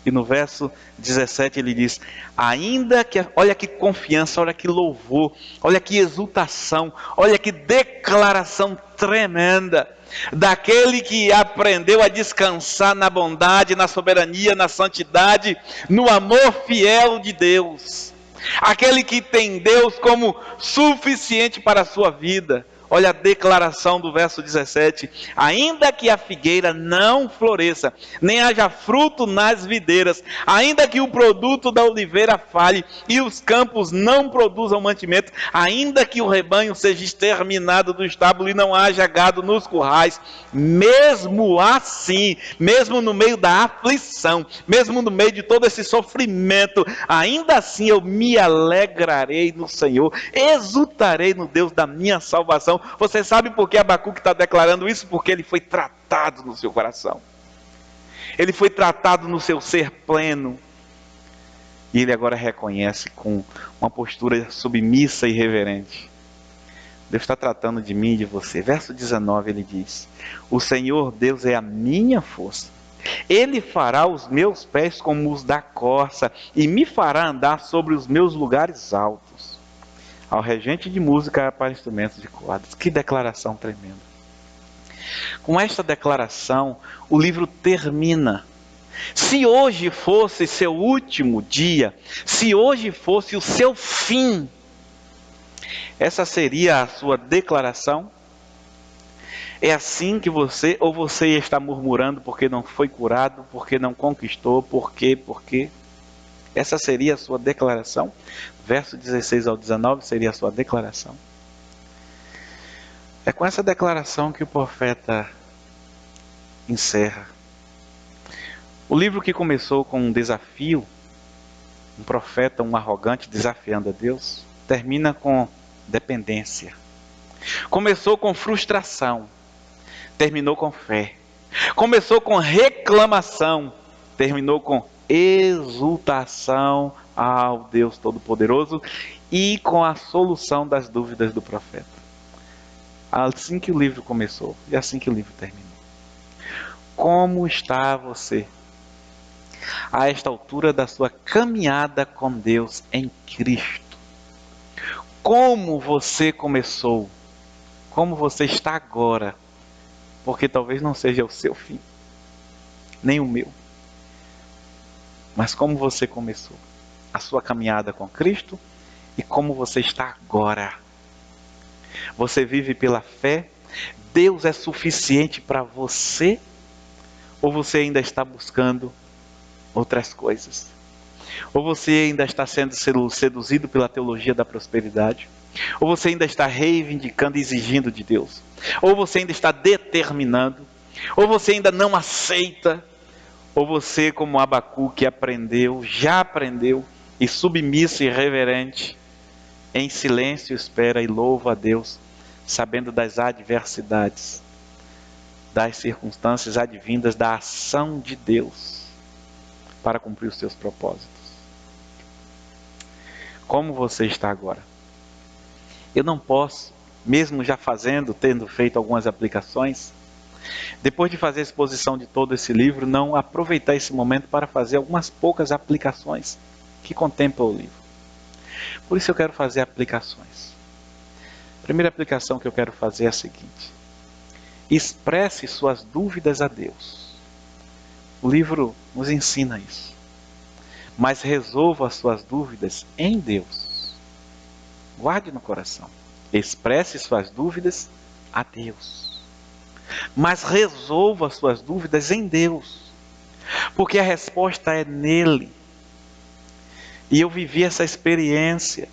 E no verso 17 ele diz: ainda que, olha que confiança, olha que louvor, olha que exultação, olha que declaração tremenda, daquele que aprendeu a descansar na bondade, na soberania, na santidade, no amor fiel de Deus. Aquele que tem Deus como suficiente para a sua vida. Olha a declaração do verso 17: ainda que a figueira não floresça, nem haja fruto nas videiras, ainda que o produto da oliveira falhe e os campos não produzam mantimento, ainda que o rebanho seja exterminado do estábulo e não haja gado nos currais, mesmo assim, mesmo no meio da aflição, mesmo no meio de todo esse sofrimento, ainda assim eu me alegrarei no Senhor, exultarei no Deus da minha salvação. Você sabe por que Abacuque está declarando isso? Porque ele foi tratado no seu coração. Ele foi tratado no seu ser pleno. E ele agora reconhece com uma postura submissa e reverente: Deus está tratando de mim e de você. Verso 19 ele diz: o Senhor Deus é a minha força. Ele fará os meus pés como os da corça e me fará andar sobre os meus lugares altos. Ao regente de música para instrumentos de cordas. Que declaração tremenda. Com esta declaração, o livro termina. Se hoje fosse seu último dia, se hoje fosse o seu fim, essa seria a sua declaração? É assim que você, ou você está murmurando porque não foi curado, porque não conquistou, por quê? Essa seria a sua declaração? Verso 16 ao 19 seria a sua declaração. É com essa declaração que o profeta encerra. O livro que começou com um desafio, um profeta, um arrogante desafiando a Deus, termina com dependência. Começou com frustração, terminou com fé. Começou com reclamação, terminou com exultação ao Deus Todo-Poderoso e com a solução das dúvidas do profeta. Assim que o livro começou e assim que o livro terminou. Como está você? a esta altura da sua caminhada com Deus em Cristo. Como você começou, como você está agora, porque talvez não seja o seu fim, nem o meu, mas como você começou a sua caminhada com Cristo e como você está agora. Você vive pela fé? Deus é suficiente para você? Ou você ainda está buscando outras coisas? Ou você ainda está sendo seduzido pela teologia da prosperidade? Ou você ainda está reivindicando e exigindo de Deus? Ou você ainda está determinando? Ou você ainda não aceita? Ou você, como Abacuque, aprendeu, já aprendeu, e submisso e reverente, em silêncio espera e louva a Deus, sabendo das adversidades, das circunstâncias advindas da ação de Deus para cumprir os seus propósitos? Como você está agora? Eu não posso, mesmo já tendo feito algumas aplicações, depois de fazer a exposição de todo esse livro, não aproveitar esse momento para fazer algumas poucas aplicações que contemplam o livro. Por isso eu quero fazer aplicações. A primeira aplicação que eu quero fazer é a seguinte: expresse suas dúvidas a Deus. O livro nos ensina isso. Mas resolva as suas dúvidas em Deus. Guarde no coração. Expresse suas dúvidas a Deus. Mas resolva as suas dúvidas em Deus. Porque a resposta é nele. E eu vivi essa experiência.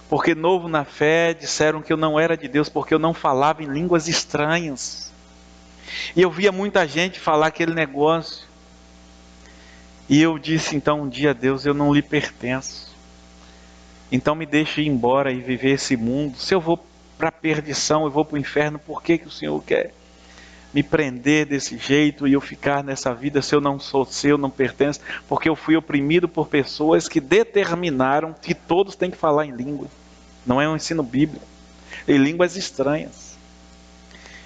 Porque novo na fé, disseram que eu não era de Deus porque eu não falava em línguas estranhas. E eu via muita gente falar aquele negócio. E eu disse então um dia a Deus: eu não lhe pertenço. Então me deixe ir embora e viver esse mundo. Se eu vou para a perdição, eu vou para o inferno, por que o Senhor quer me prender desse jeito e eu ficar nessa vida se eu não sou seu, não pertenço? Porque eu fui oprimido por pessoas que determinaram que todos têm que falar em língua. Não é um ensino bíblico. Em línguas estranhas.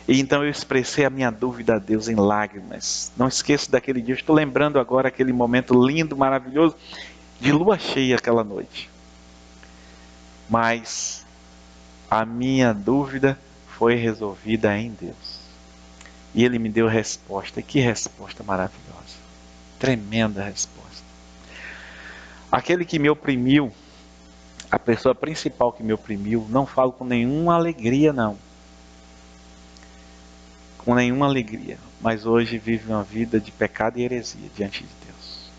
E então eu expressei a minha dúvida a Deus em lágrimas. Não esqueço daquele dia. Estou lembrando agora aquele momento lindo, maravilhoso, de lua cheia aquela noite. Mas a minha dúvida foi resolvida em Deus. E Ele me deu resposta. E que resposta maravilhosa. Tremenda resposta. Aquele que me oprimiu, a pessoa principal que me oprimiu, não falo com nenhuma alegria não. Com nenhuma alegria. Mas hoje vive uma vida de pecado e heresia diante de Deus.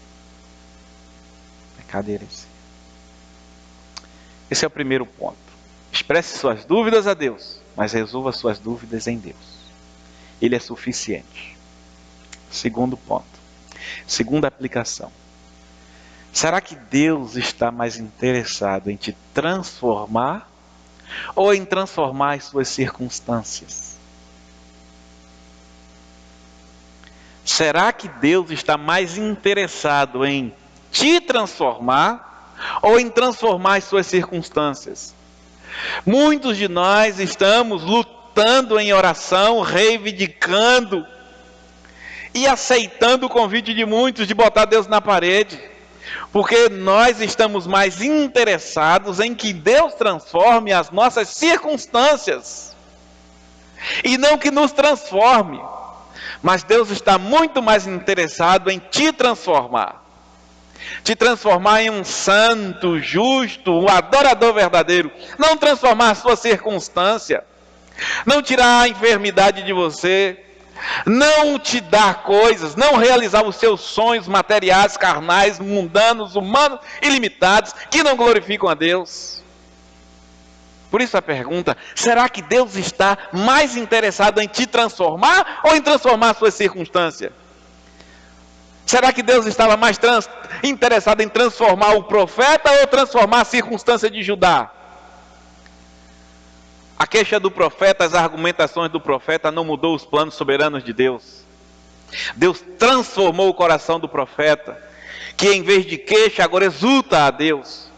Pecado e heresia. Esse é o primeiro ponto. Expresse suas dúvidas a Deus, mas resolva suas dúvidas em Deus. Ele é suficiente. Segundo ponto. Segunda aplicação. Será que Deus está mais interessado em te transformar ou em transformar as suas circunstâncias? Será que Deus está mais interessado em te transformar ou em transformar as suas circunstâncias? Muitos de nós estamos lutando em oração, reivindicando e aceitando o convite de muitos de botar Deus na parede, porque nós estamos mais interessados em que Deus transforme as nossas circunstâncias e não que nos transforme. Mas Deus está muito mais interessado em te transformar. Te transformar em um santo, justo, um adorador verdadeiro. Não transformar a sua circunstância. Não tirar a enfermidade de você. Não te dar coisas. Não realizar os seus sonhos materiais, carnais, mundanos, humanos, ilimitados, que não glorificam a Deus. Por isso a pergunta: será que Deus está mais interessado em te transformar ou em transformar a sua circunstância? Será que Deus estava mais interessado em transformar o profeta ou transformar a circunstância de Judá? A queixa do profeta, as argumentações do profeta não mudou os planos soberanos de Deus. Deus transformou o coração do profeta, que em vez de queixa agora exulta a Deus.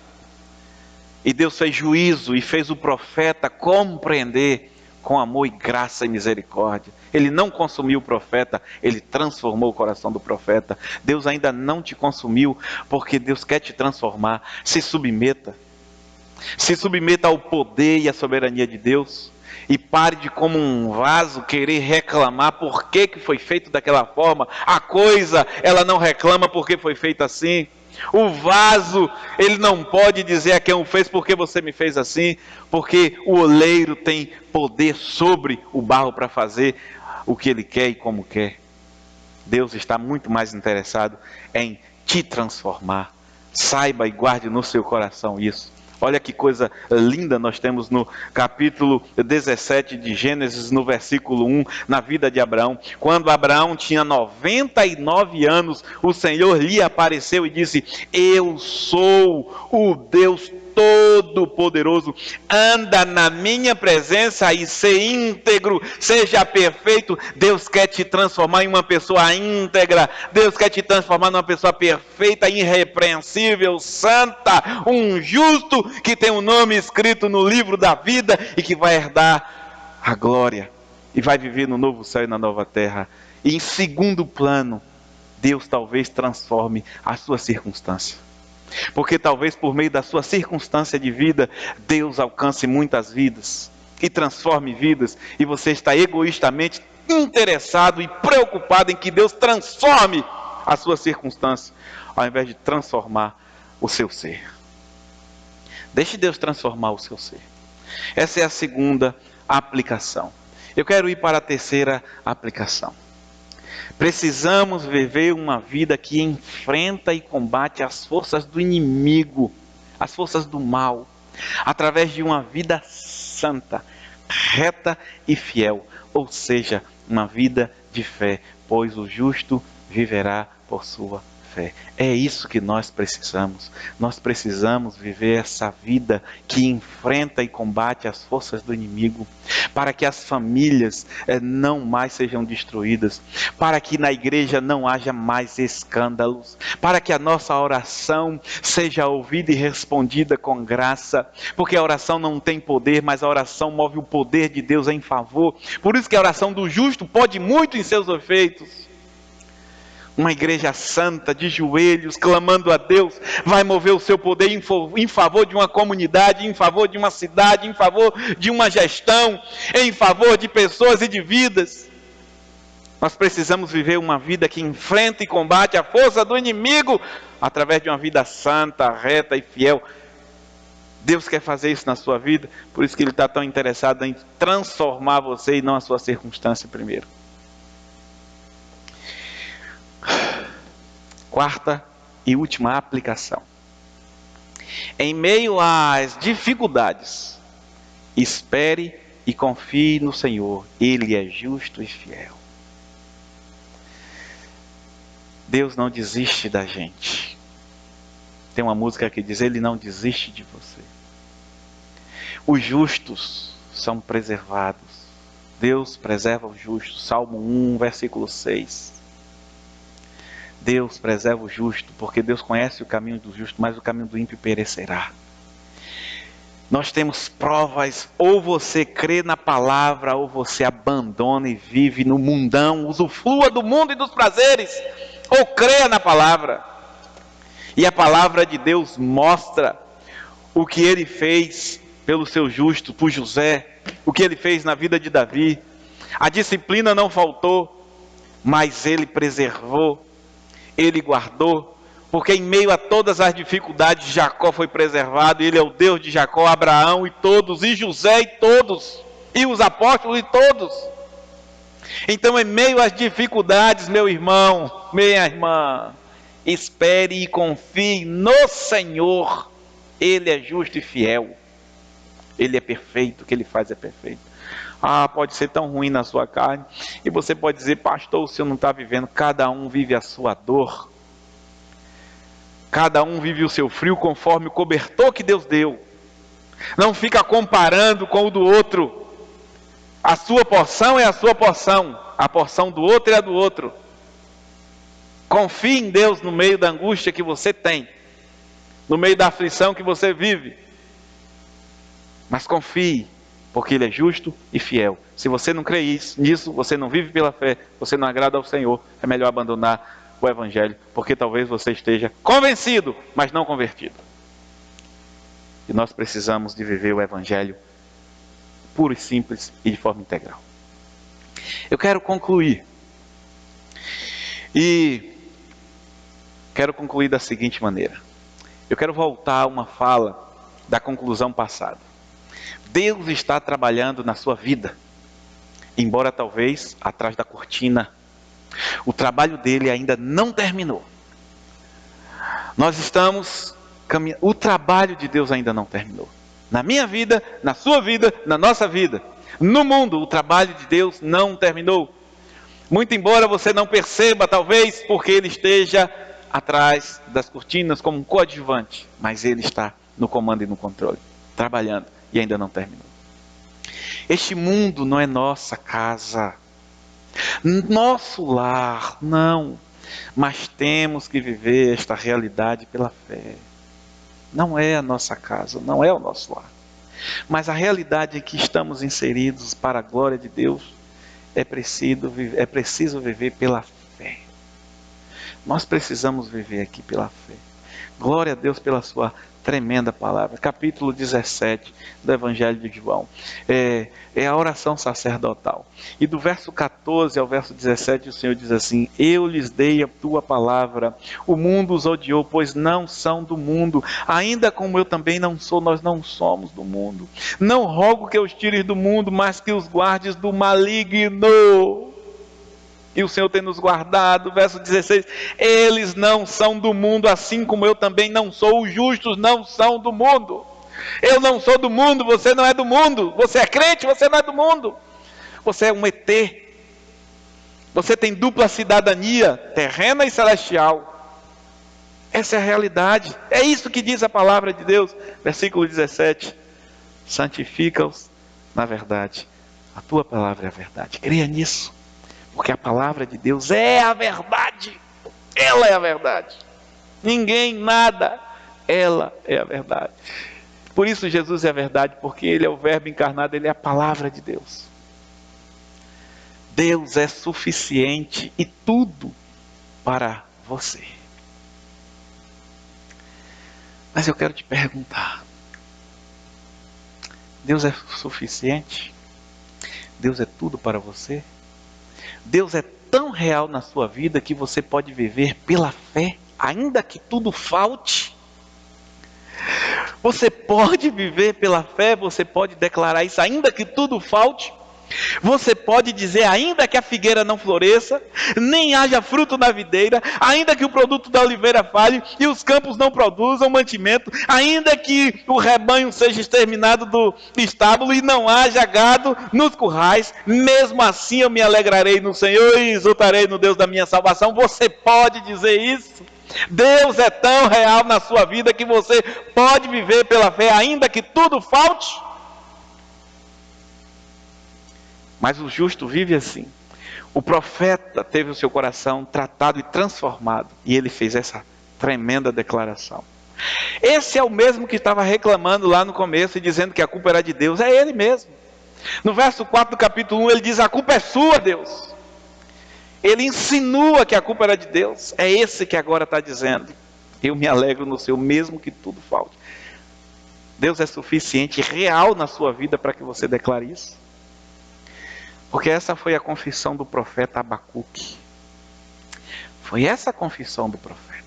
E Deus fez juízo e fez o profeta compreender com amor e graça e misericórdia. Ele não consumiu o profeta, ele transformou o coração do profeta. Deus ainda não te consumiu, porque Deus quer te transformar. Se submeta ao poder e à soberania de Deus. E pare de, como um vaso, querer reclamar por que foi feito daquela forma. A coisa, ela não reclama porque foi feita assim. O vaso, ele não pode dizer a quem o fez, porque você me fez assim. Porque o oleiro tem poder sobre o barro para fazer o que ele quer e como quer. Deus está muito mais interessado em te transformar. Saiba e guarde no seu coração isso. Olha que coisa linda nós temos no capítulo 17 de Gênesis, no versículo 1, na vida de Abraão. Quando Abraão tinha 99 anos, o Senhor lhe apareceu e disse: eu sou o Deus Todo-Poderoso, anda na minha presença e ser íntegro, seja perfeito. Deus quer te transformar em uma pessoa íntegra, Deus quer te transformar numa pessoa perfeita, irrepreensível, santa, um justo que tem um nome escrito no livro da vida e que vai herdar a glória e vai viver no novo céu e na nova terra. E em segundo plano, Deus talvez transforme a sua circunstância. Porque talvez por meio da sua circunstância de vida, Deus alcance muitas vidas e transforme vidas, e você está egoístamente interessado e preocupado em que Deus transforme a sua circunstância, ao invés de transformar o seu ser. Deixe Deus transformar o seu ser. Essa é a segunda aplicação. Eu quero ir para a terceira aplicação. Precisamos viver uma vida que enfrenta e combate as forças do inimigo, as forças do mal, através de uma vida santa, reta e fiel, ou seja, uma vida de fé, pois o justo viverá por sua fé. É isso que nós precisamos. Nós precisamos viver essa vida que enfrenta e combate as forças do inimigo, para que as famílias não mais sejam destruídas, para que na igreja não haja mais escândalos, para que a nossa oração seja ouvida e respondida com graça, porque a oração não tem poder, mas a oração move o poder de Deus em favor. Por isso que a oração do justo pode muito em seus efeitos. Uma igreja santa, de joelhos, clamando a Deus, vai mover o seu poder em favor de uma comunidade, em favor de uma cidade, em favor de uma gestão, em favor de pessoas e de vidas. Nós precisamos viver uma vida que enfrenta e combate a força do inimigo, através de uma vida santa, reta e fiel. Deus quer fazer isso na sua vida, por isso que Ele está tão interessado em transformar você e não a sua circunstância primeiro. Quarta e última aplicação. Em meio às dificuldades, espere e confie no Senhor. Ele é justo e fiel. Deus não desiste da gente. Tem uma música que diz: Ele não desiste de você. Os justos são preservados. Deus preserva os justos. Salmo 1, versículo 6. Deus preserva o justo, porque Deus conhece o caminho do justo, mas o caminho do ímpio perecerá. Nós temos provas: ou você crê na palavra, ou você abandona e vive no mundão, usufrua do mundo e dos prazeres, ou creia na palavra. E a palavra de Deus mostra o que Ele fez pelo seu justo, por José, o que Ele fez na vida de Davi. A disciplina não faltou, mas Ele preservou, Ele guardou, porque em meio a todas as dificuldades, Jacó foi preservado. Ele é o Deus de Jacó, Abraão e todos, e José e todos, e os apóstolos e todos. Então, em meio às dificuldades, meu irmão, minha irmã, espere e confie no Senhor. Ele é justo e fiel. Ele é perfeito, o que Ele faz é perfeito. Pode ser tão ruim na sua carne, e você pode dizer: pastor, o senhor não está vivendo. Cada um vive a sua dor, cada um vive o seu frio conforme o cobertor que Deus deu. Não fica comparando com o do outro. A sua porção é a sua porção, a porção do outro é a do outro. Confie em Deus no meio da angústia que você tem, no meio da aflição que você vive, mas confie, porque Ele é justo e fiel. Se você não crê nisso, você não vive pela fé, você não agrada ao Senhor, é melhor abandonar o Evangelho, porque talvez você esteja convencido, mas não convertido. E nós precisamos de viver o Evangelho puro e simples e de forma integral. Eu quero concluir. E quero concluir da seguinte maneira. Eu quero voltar a uma fala da conclusão passada. Deus está trabalhando na sua vida, embora talvez atrás da cortina. O trabalho dele ainda não terminou. Nós estamos caminhando. O trabalho de Deus ainda não terminou. Na minha vida, na sua vida, na nossa vida. No mundo, o trabalho de Deus não terminou. Muito embora você não perceba, talvez, porque ele esteja atrás das cortinas como um coadjuvante. Mas ele está no comando e no controle, trabalhando, e ainda não terminou. Este mundo não é nossa casa, nosso lar, não. Mas temos que viver esta realidade pela fé. Não é a nossa casa, não é o nosso lar. Mas a realidade em que estamos inseridos para a glória de Deus é preciso viver pela fé. Nós precisamos viver aqui pela fé. Glória a Deus pela sua tremenda palavra. Capítulo 17 do Evangelho de João. É a oração sacerdotal. E do verso 14 ao verso 17 o Senhor diz assim: eu lhes dei a tua palavra. O mundo os odiou, pois não são do mundo. Ainda como eu também não sou, nós não somos do mundo. Não rogo que os tires do mundo, mas que os guardes do maligno. E o Senhor tem nos guardado. Verso 16, eles não são do mundo, assim como eu também não sou. Os justos não são do mundo. Eu não sou do mundo, você não é do mundo. Você é crente, você não é do mundo. Você é um ET. Você tem dupla cidadania, terrena e celestial. Essa é a realidade. É isso que diz a palavra de Deus. Versículo 17. Santifica-os na verdade. A tua palavra é a verdade. Creia nisso. Porque a palavra de Deus é a verdade. Ela é a verdade. Ninguém, nada. Ela é a verdade. Por isso Jesus é a verdade, porque Ele é o verbo encarnado, Ele é a palavra de Deus. Deus é suficiente e tudo para você. Mas eu quero te perguntar. Deus é suficiente? Deus é tudo para você? Deus é tão real na sua vida que você pode viver pela fé, ainda que tudo falte? Você pode viver pela fé, você pode declarar isso, ainda que tudo falte? Você pode dizer, ainda que a figueira não floresça, nem haja fruto na videira, ainda que o produto da oliveira falhe e os campos não produzam mantimento, ainda que o rebanho seja exterminado do estábulo e não haja gado nos currais, mesmo assim eu me alegrarei no Senhor e exultarei no Deus da minha salvação. Você pode dizer isso? Deus é tão real na sua vida que você pode viver pela fé, ainda que tudo falte? Mas o justo vive assim. O profeta teve o seu coração tratado e transformado. E ele fez essa tremenda declaração. Esse é o mesmo que estava reclamando lá no começo e dizendo que a culpa era de Deus. É ele mesmo. No verso 4 do capítulo 1 ele diz: a culpa é sua, Deus. Ele insinua que a culpa era de Deus. É esse que agora está dizendo: eu me alegro no Senhor, mesmo que tudo falte. Deus é suficiente e real na sua vida para que você declare isso. Porque essa foi a confissão do profeta Abacuque. Foi essa a confissão do profeta.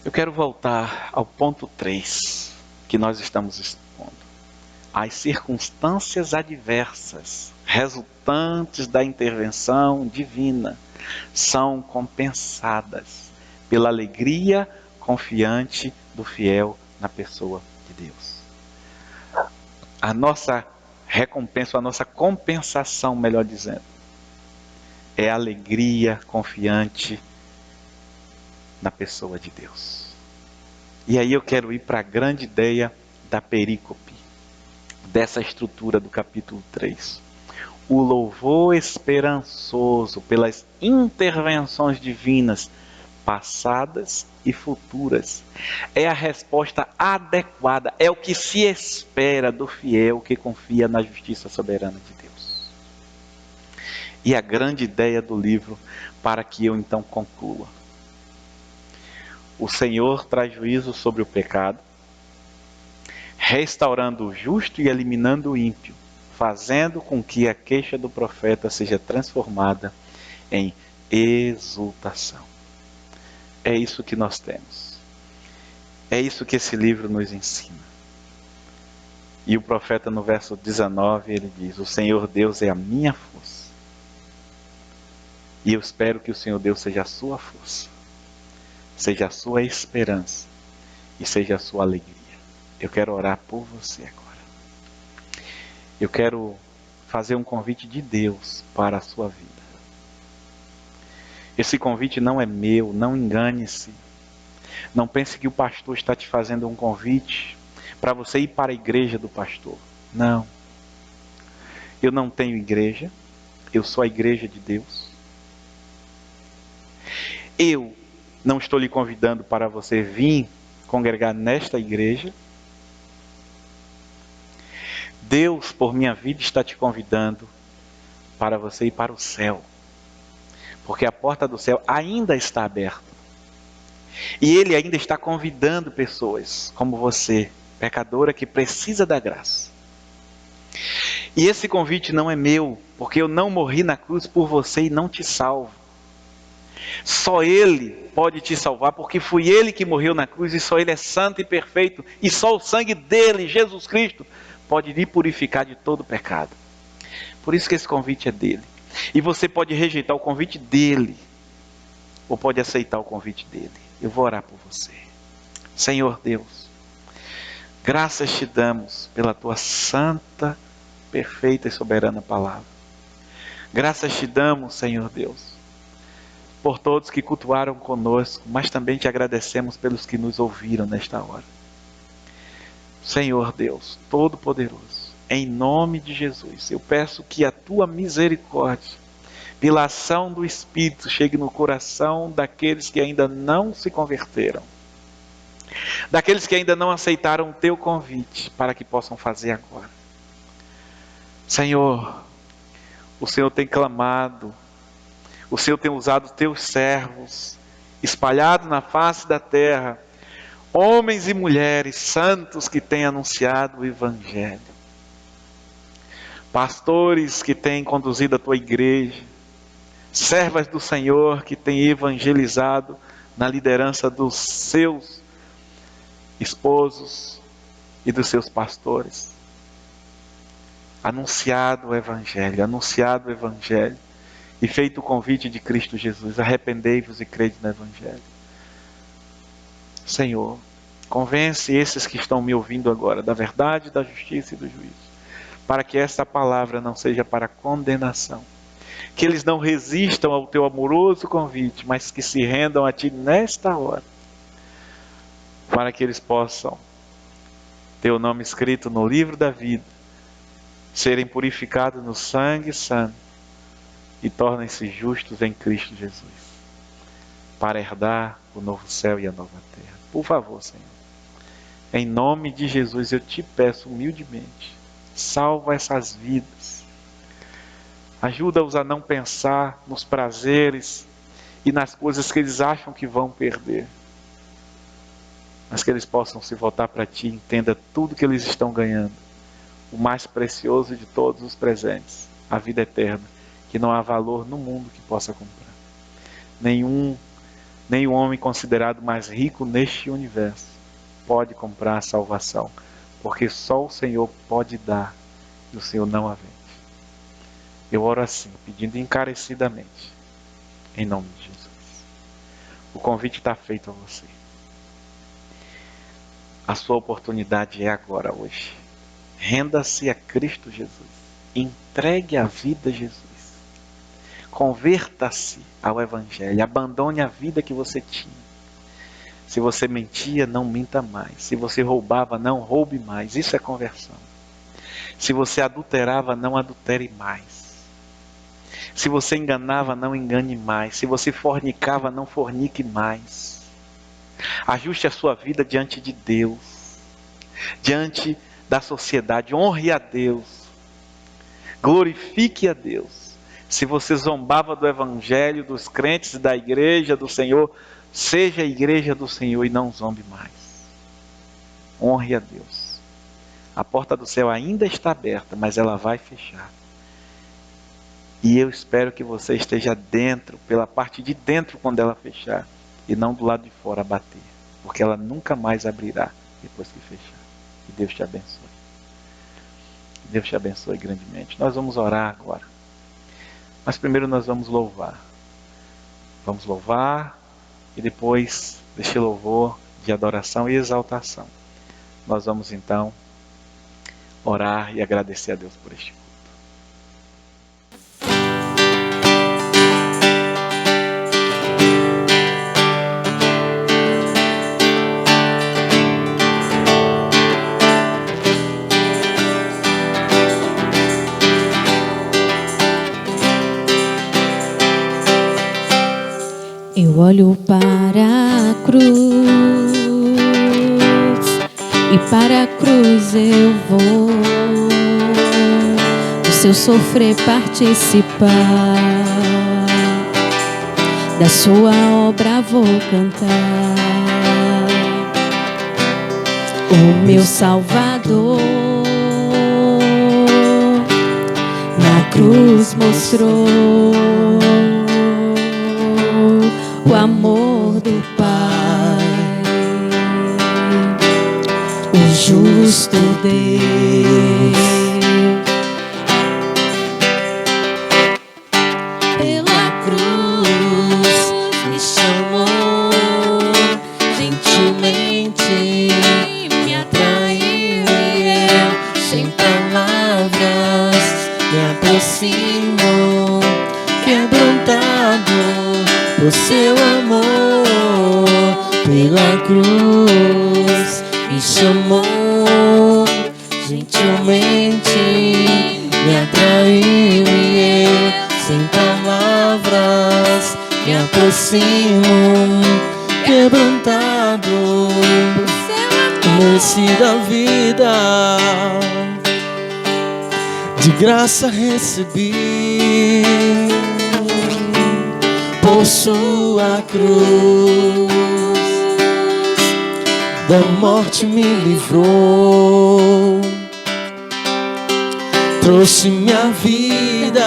Eu quero voltar ao ponto 3 que nós estamos expondo. As circunstâncias adversas resultantes da intervenção divina são compensadas pela alegria confiante do fiel na pessoa de Deus. A nossa recompensa, a nossa compensação, melhor dizendo, é a alegria confiante na pessoa de Deus. E aí eu quero ir para a grande ideia da perícope, dessa estrutura do capítulo 3. O louvor esperançoso pelas intervenções divinas passadas e futuras. É a resposta adequada, é o que se espera do fiel que confia na justiça soberana de Deus. E a grande ideia do livro, para que eu então conclua. O Senhor traz juízo sobre o pecado, restaurando o justo e eliminando o ímpio, fazendo com que a queixa do profeta seja transformada em exultação. É isso que nós temos. É isso que esse livro nos ensina. E o profeta no verso 19, ele diz: o Senhor Deus é a minha força. E eu espero que o Senhor Deus seja a sua força, seja a sua esperança e seja a sua alegria. Eu quero orar por você agora. Eu quero fazer um convite de Deus para a sua vida. Esse convite não é meu, não engane-se. Não pense que o pastor está te fazendo um convite para você ir para a igreja do pastor. Não. Eu não tenho igreja, eu sou a igreja de Deus. Eu não estou lhe convidando para você vir congregar nesta igreja. Deus, por minha vida, está te convidando para você ir para o céu. Porque a porta do céu ainda está aberta. E Ele ainda está convidando pessoas como você, pecadora que precisa da graça. E esse convite não é meu, porque eu não morri na cruz por você e não te salvo. Só Ele pode te salvar, porque foi Ele que morreu na cruz e só Ele é santo e perfeito. E só o sangue dele, Jesus Cristo, pode lhe purificar de todo pecado. Por isso que esse convite é dele. E você pode rejeitar o convite dele, ou pode aceitar o convite dele. Eu vou orar por você. Senhor Deus, graças te damos pela tua santa, perfeita e soberana palavra. Graças te damos, Senhor Deus, por todos que cultuaram conosco, mas também te agradecemos pelos que nos ouviram nesta hora. Senhor Deus, Todo-Poderoso, em nome de Jesus, eu peço que a tua misericórdia, pela ação do Espírito, chegue no coração daqueles que ainda não se converteram, daqueles que ainda não aceitaram o teu convite, para que possam fazer agora. Senhor, o Senhor tem clamado, o Senhor tem usado teus servos, espalhado na face da terra, homens e mulheres santos que têm anunciado o Evangelho. Pastores que têm conduzido a tua igreja, servas do Senhor que têm evangelizado na liderança dos seus esposos e dos seus pastores. Anunciado o Evangelho e feito o convite de Cristo Jesus: arrependei-vos e crede no Evangelho. Senhor, convence esses que estão me ouvindo agora da verdade, da justiça e do juízo, para que esta palavra não seja para condenação, que eles não resistam ao teu amoroso convite, mas que se rendam a ti nesta hora, para que eles possam ter o nome escrito no livro da vida, serem purificados no sangue santo e tornem-se justos em Cristo Jesus, para herdar o novo céu e a nova terra. Por favor, Senhor, em nome de Jesus eu te peço humildemente, salva essas vidas, ajuda-os a não pensar nos prazeres e nas coisas que eles acham que vão perder, mas que eles possam se voltar para ti e entenda tudo que eles estão ganhando, o mais precioso de todos os presentes, a vida eterna, que não há valor no mundo que possa comprar. Nenhum homem considerado mais rico neste universo pode comprar a salvação, porque só o Senhor pode dar e o Senhor não a vende. Eu oro assim, pedindo encarecidamente, em nome de Jesus. O convite está feito a você. A sua oportunidade é agora, hoje. Renda-se a Cristo Jesus. Entregue a vida a Jesus. Converta-se ao Evangelho. Abandone a vida que você tinha. Se você mentia, não minta mais. Se você roubava, não roube mais. Isso é conversão. Se você adulterava, não adultere mais. Se você enganava, não engane mais. Se você fornicava, não fornique mais. Ajuste a sua vida diante de Deus, diante da sociedade. Honre a Deus, glorifique a Deus. Se você zombava do evangelho, dos crentes, da igreja do Senhor, seja a igreja do Senhor e não zombe mais. Honre a Deus. A porta do céu ainda está aberta, mas ela vai fechar. E eu espero que você esteja dentro, pela parte de dentro quando ela fechar, e não do lado de fora a bater, porque ela nunca mais abrirá depois que fechar. Que Deus te abençoe. Que Deus te abençoe grandemente. Nós vamos orar agora, mas primeiro nós vamos louvar. Vamos louvar e depois deste louvor de adoração e exaltação, nós vamos então orar e agradecer a Deus por este culto. Eu olho para a cruz e para a cruz eu vou, do seu sofrer participar, da sua obra vou cantar. O meu Salvador na cruz mostrou o amor do Pai, o justo Deus. Pela cruz me chamou, gentilmente me atraiu e eu, sem palavras, me aproximo, quebrantado por seu amor. Pela cruz me chamou, gentilmente me atraiu e eu, sem palavras, me aproximo, quebrantado por seu amor. Mereci da vida, de graça recebi, por sua cruz, da morte me livrou, trouxe minha vida.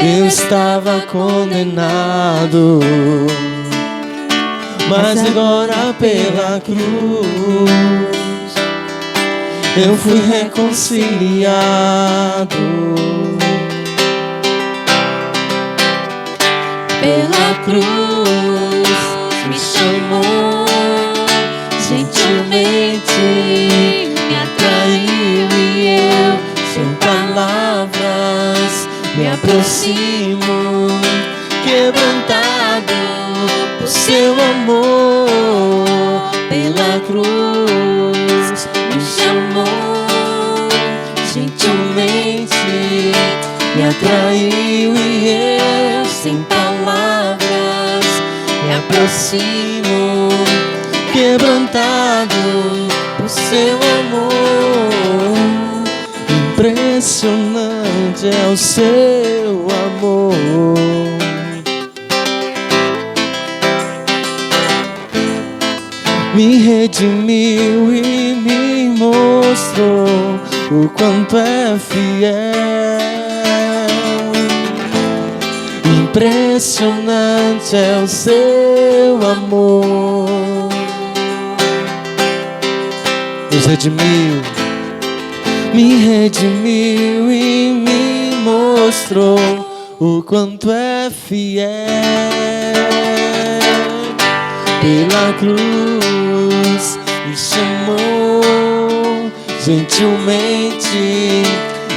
Eu estava condenado, mas agora pela cruz eu fui reconciliado. Pela cruz me chamou, gentilmente me atraiu e eu, sem palavras, me aproximo, quebrantado por seu amor. Pela cruz me chamou, gentilmente me atraiu e eu, sem palavras, me aproximo, quebrantado por seu amor. Impressionante é o seu amor. Me redimiu e me mostrou o quanto é fiel. Impressionante é o seu amor. Nos redimiu, me redimiu e me mostrou o quanto é fiel. Pela cruz me chamou, gentilmente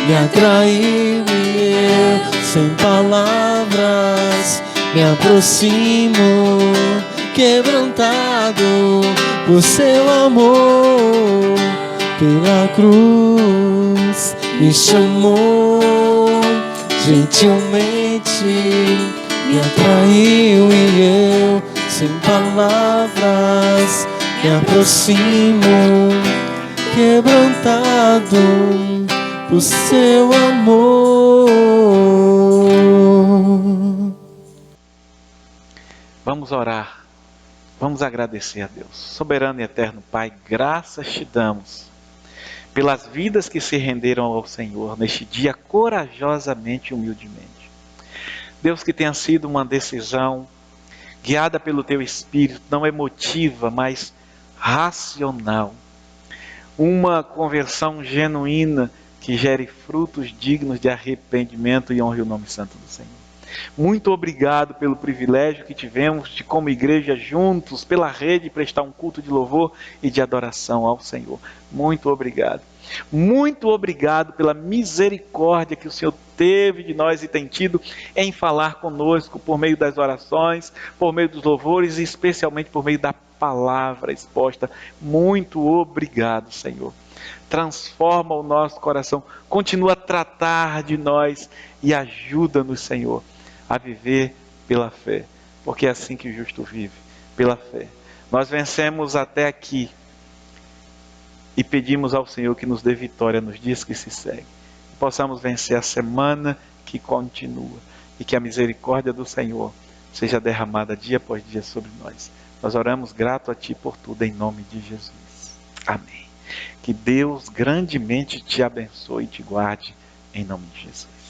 me atraiu e eu, sem palavras, me aproximo, quebrantado por seu amor. Pela cruz me chamou, gentilmente me atraiu e eu, sem palavras, me aproximo, quebrantado por seu amor. Vamos orar, vamos agradecer a Deus. Soberano e eterno Pai, graças te damos pelas vidas que se renderam ao Senhor neste dia corajosamente e humildemente. Deus, que tenha sido uma decisão guiada pelo teu Espírito, não emotiva, mas racional. Uma conversão genuína que gere frutos dignos de arrependimento e honre o nome santo do Senhor. Muito obrigado pelo privilégio que tivemos de, como igreja, juntos, pela rede, prestar um culto de louvor e de adoração ao Senhor. Muito obrigado. Muito obrigado pela misericórdia que o Senhor teve de nós e tem tido em falar conosco por meio das orações, por meio dos louvores e especialmente por meio da palavra exposta. Muito obrigado, Senhor. Transforma o nosso coração, continua a tratar de nós e ajuda-nos, Senhor, a viver pela fé, porque é assim que o justo vive, pela fé. Nós vencemos até aqui e pedimos ao Senhor que nos dê vitória nos dias que se seguem, que possamos vencer a semana que continua e que a misericórdia do Senhor seja derramada dia após dia sobre nós. Nós oramos grato a Ti por tudo, em nome de Jesus. Amém. Que Deus grandemente te abençoe e te guarde, em nome de Jesus.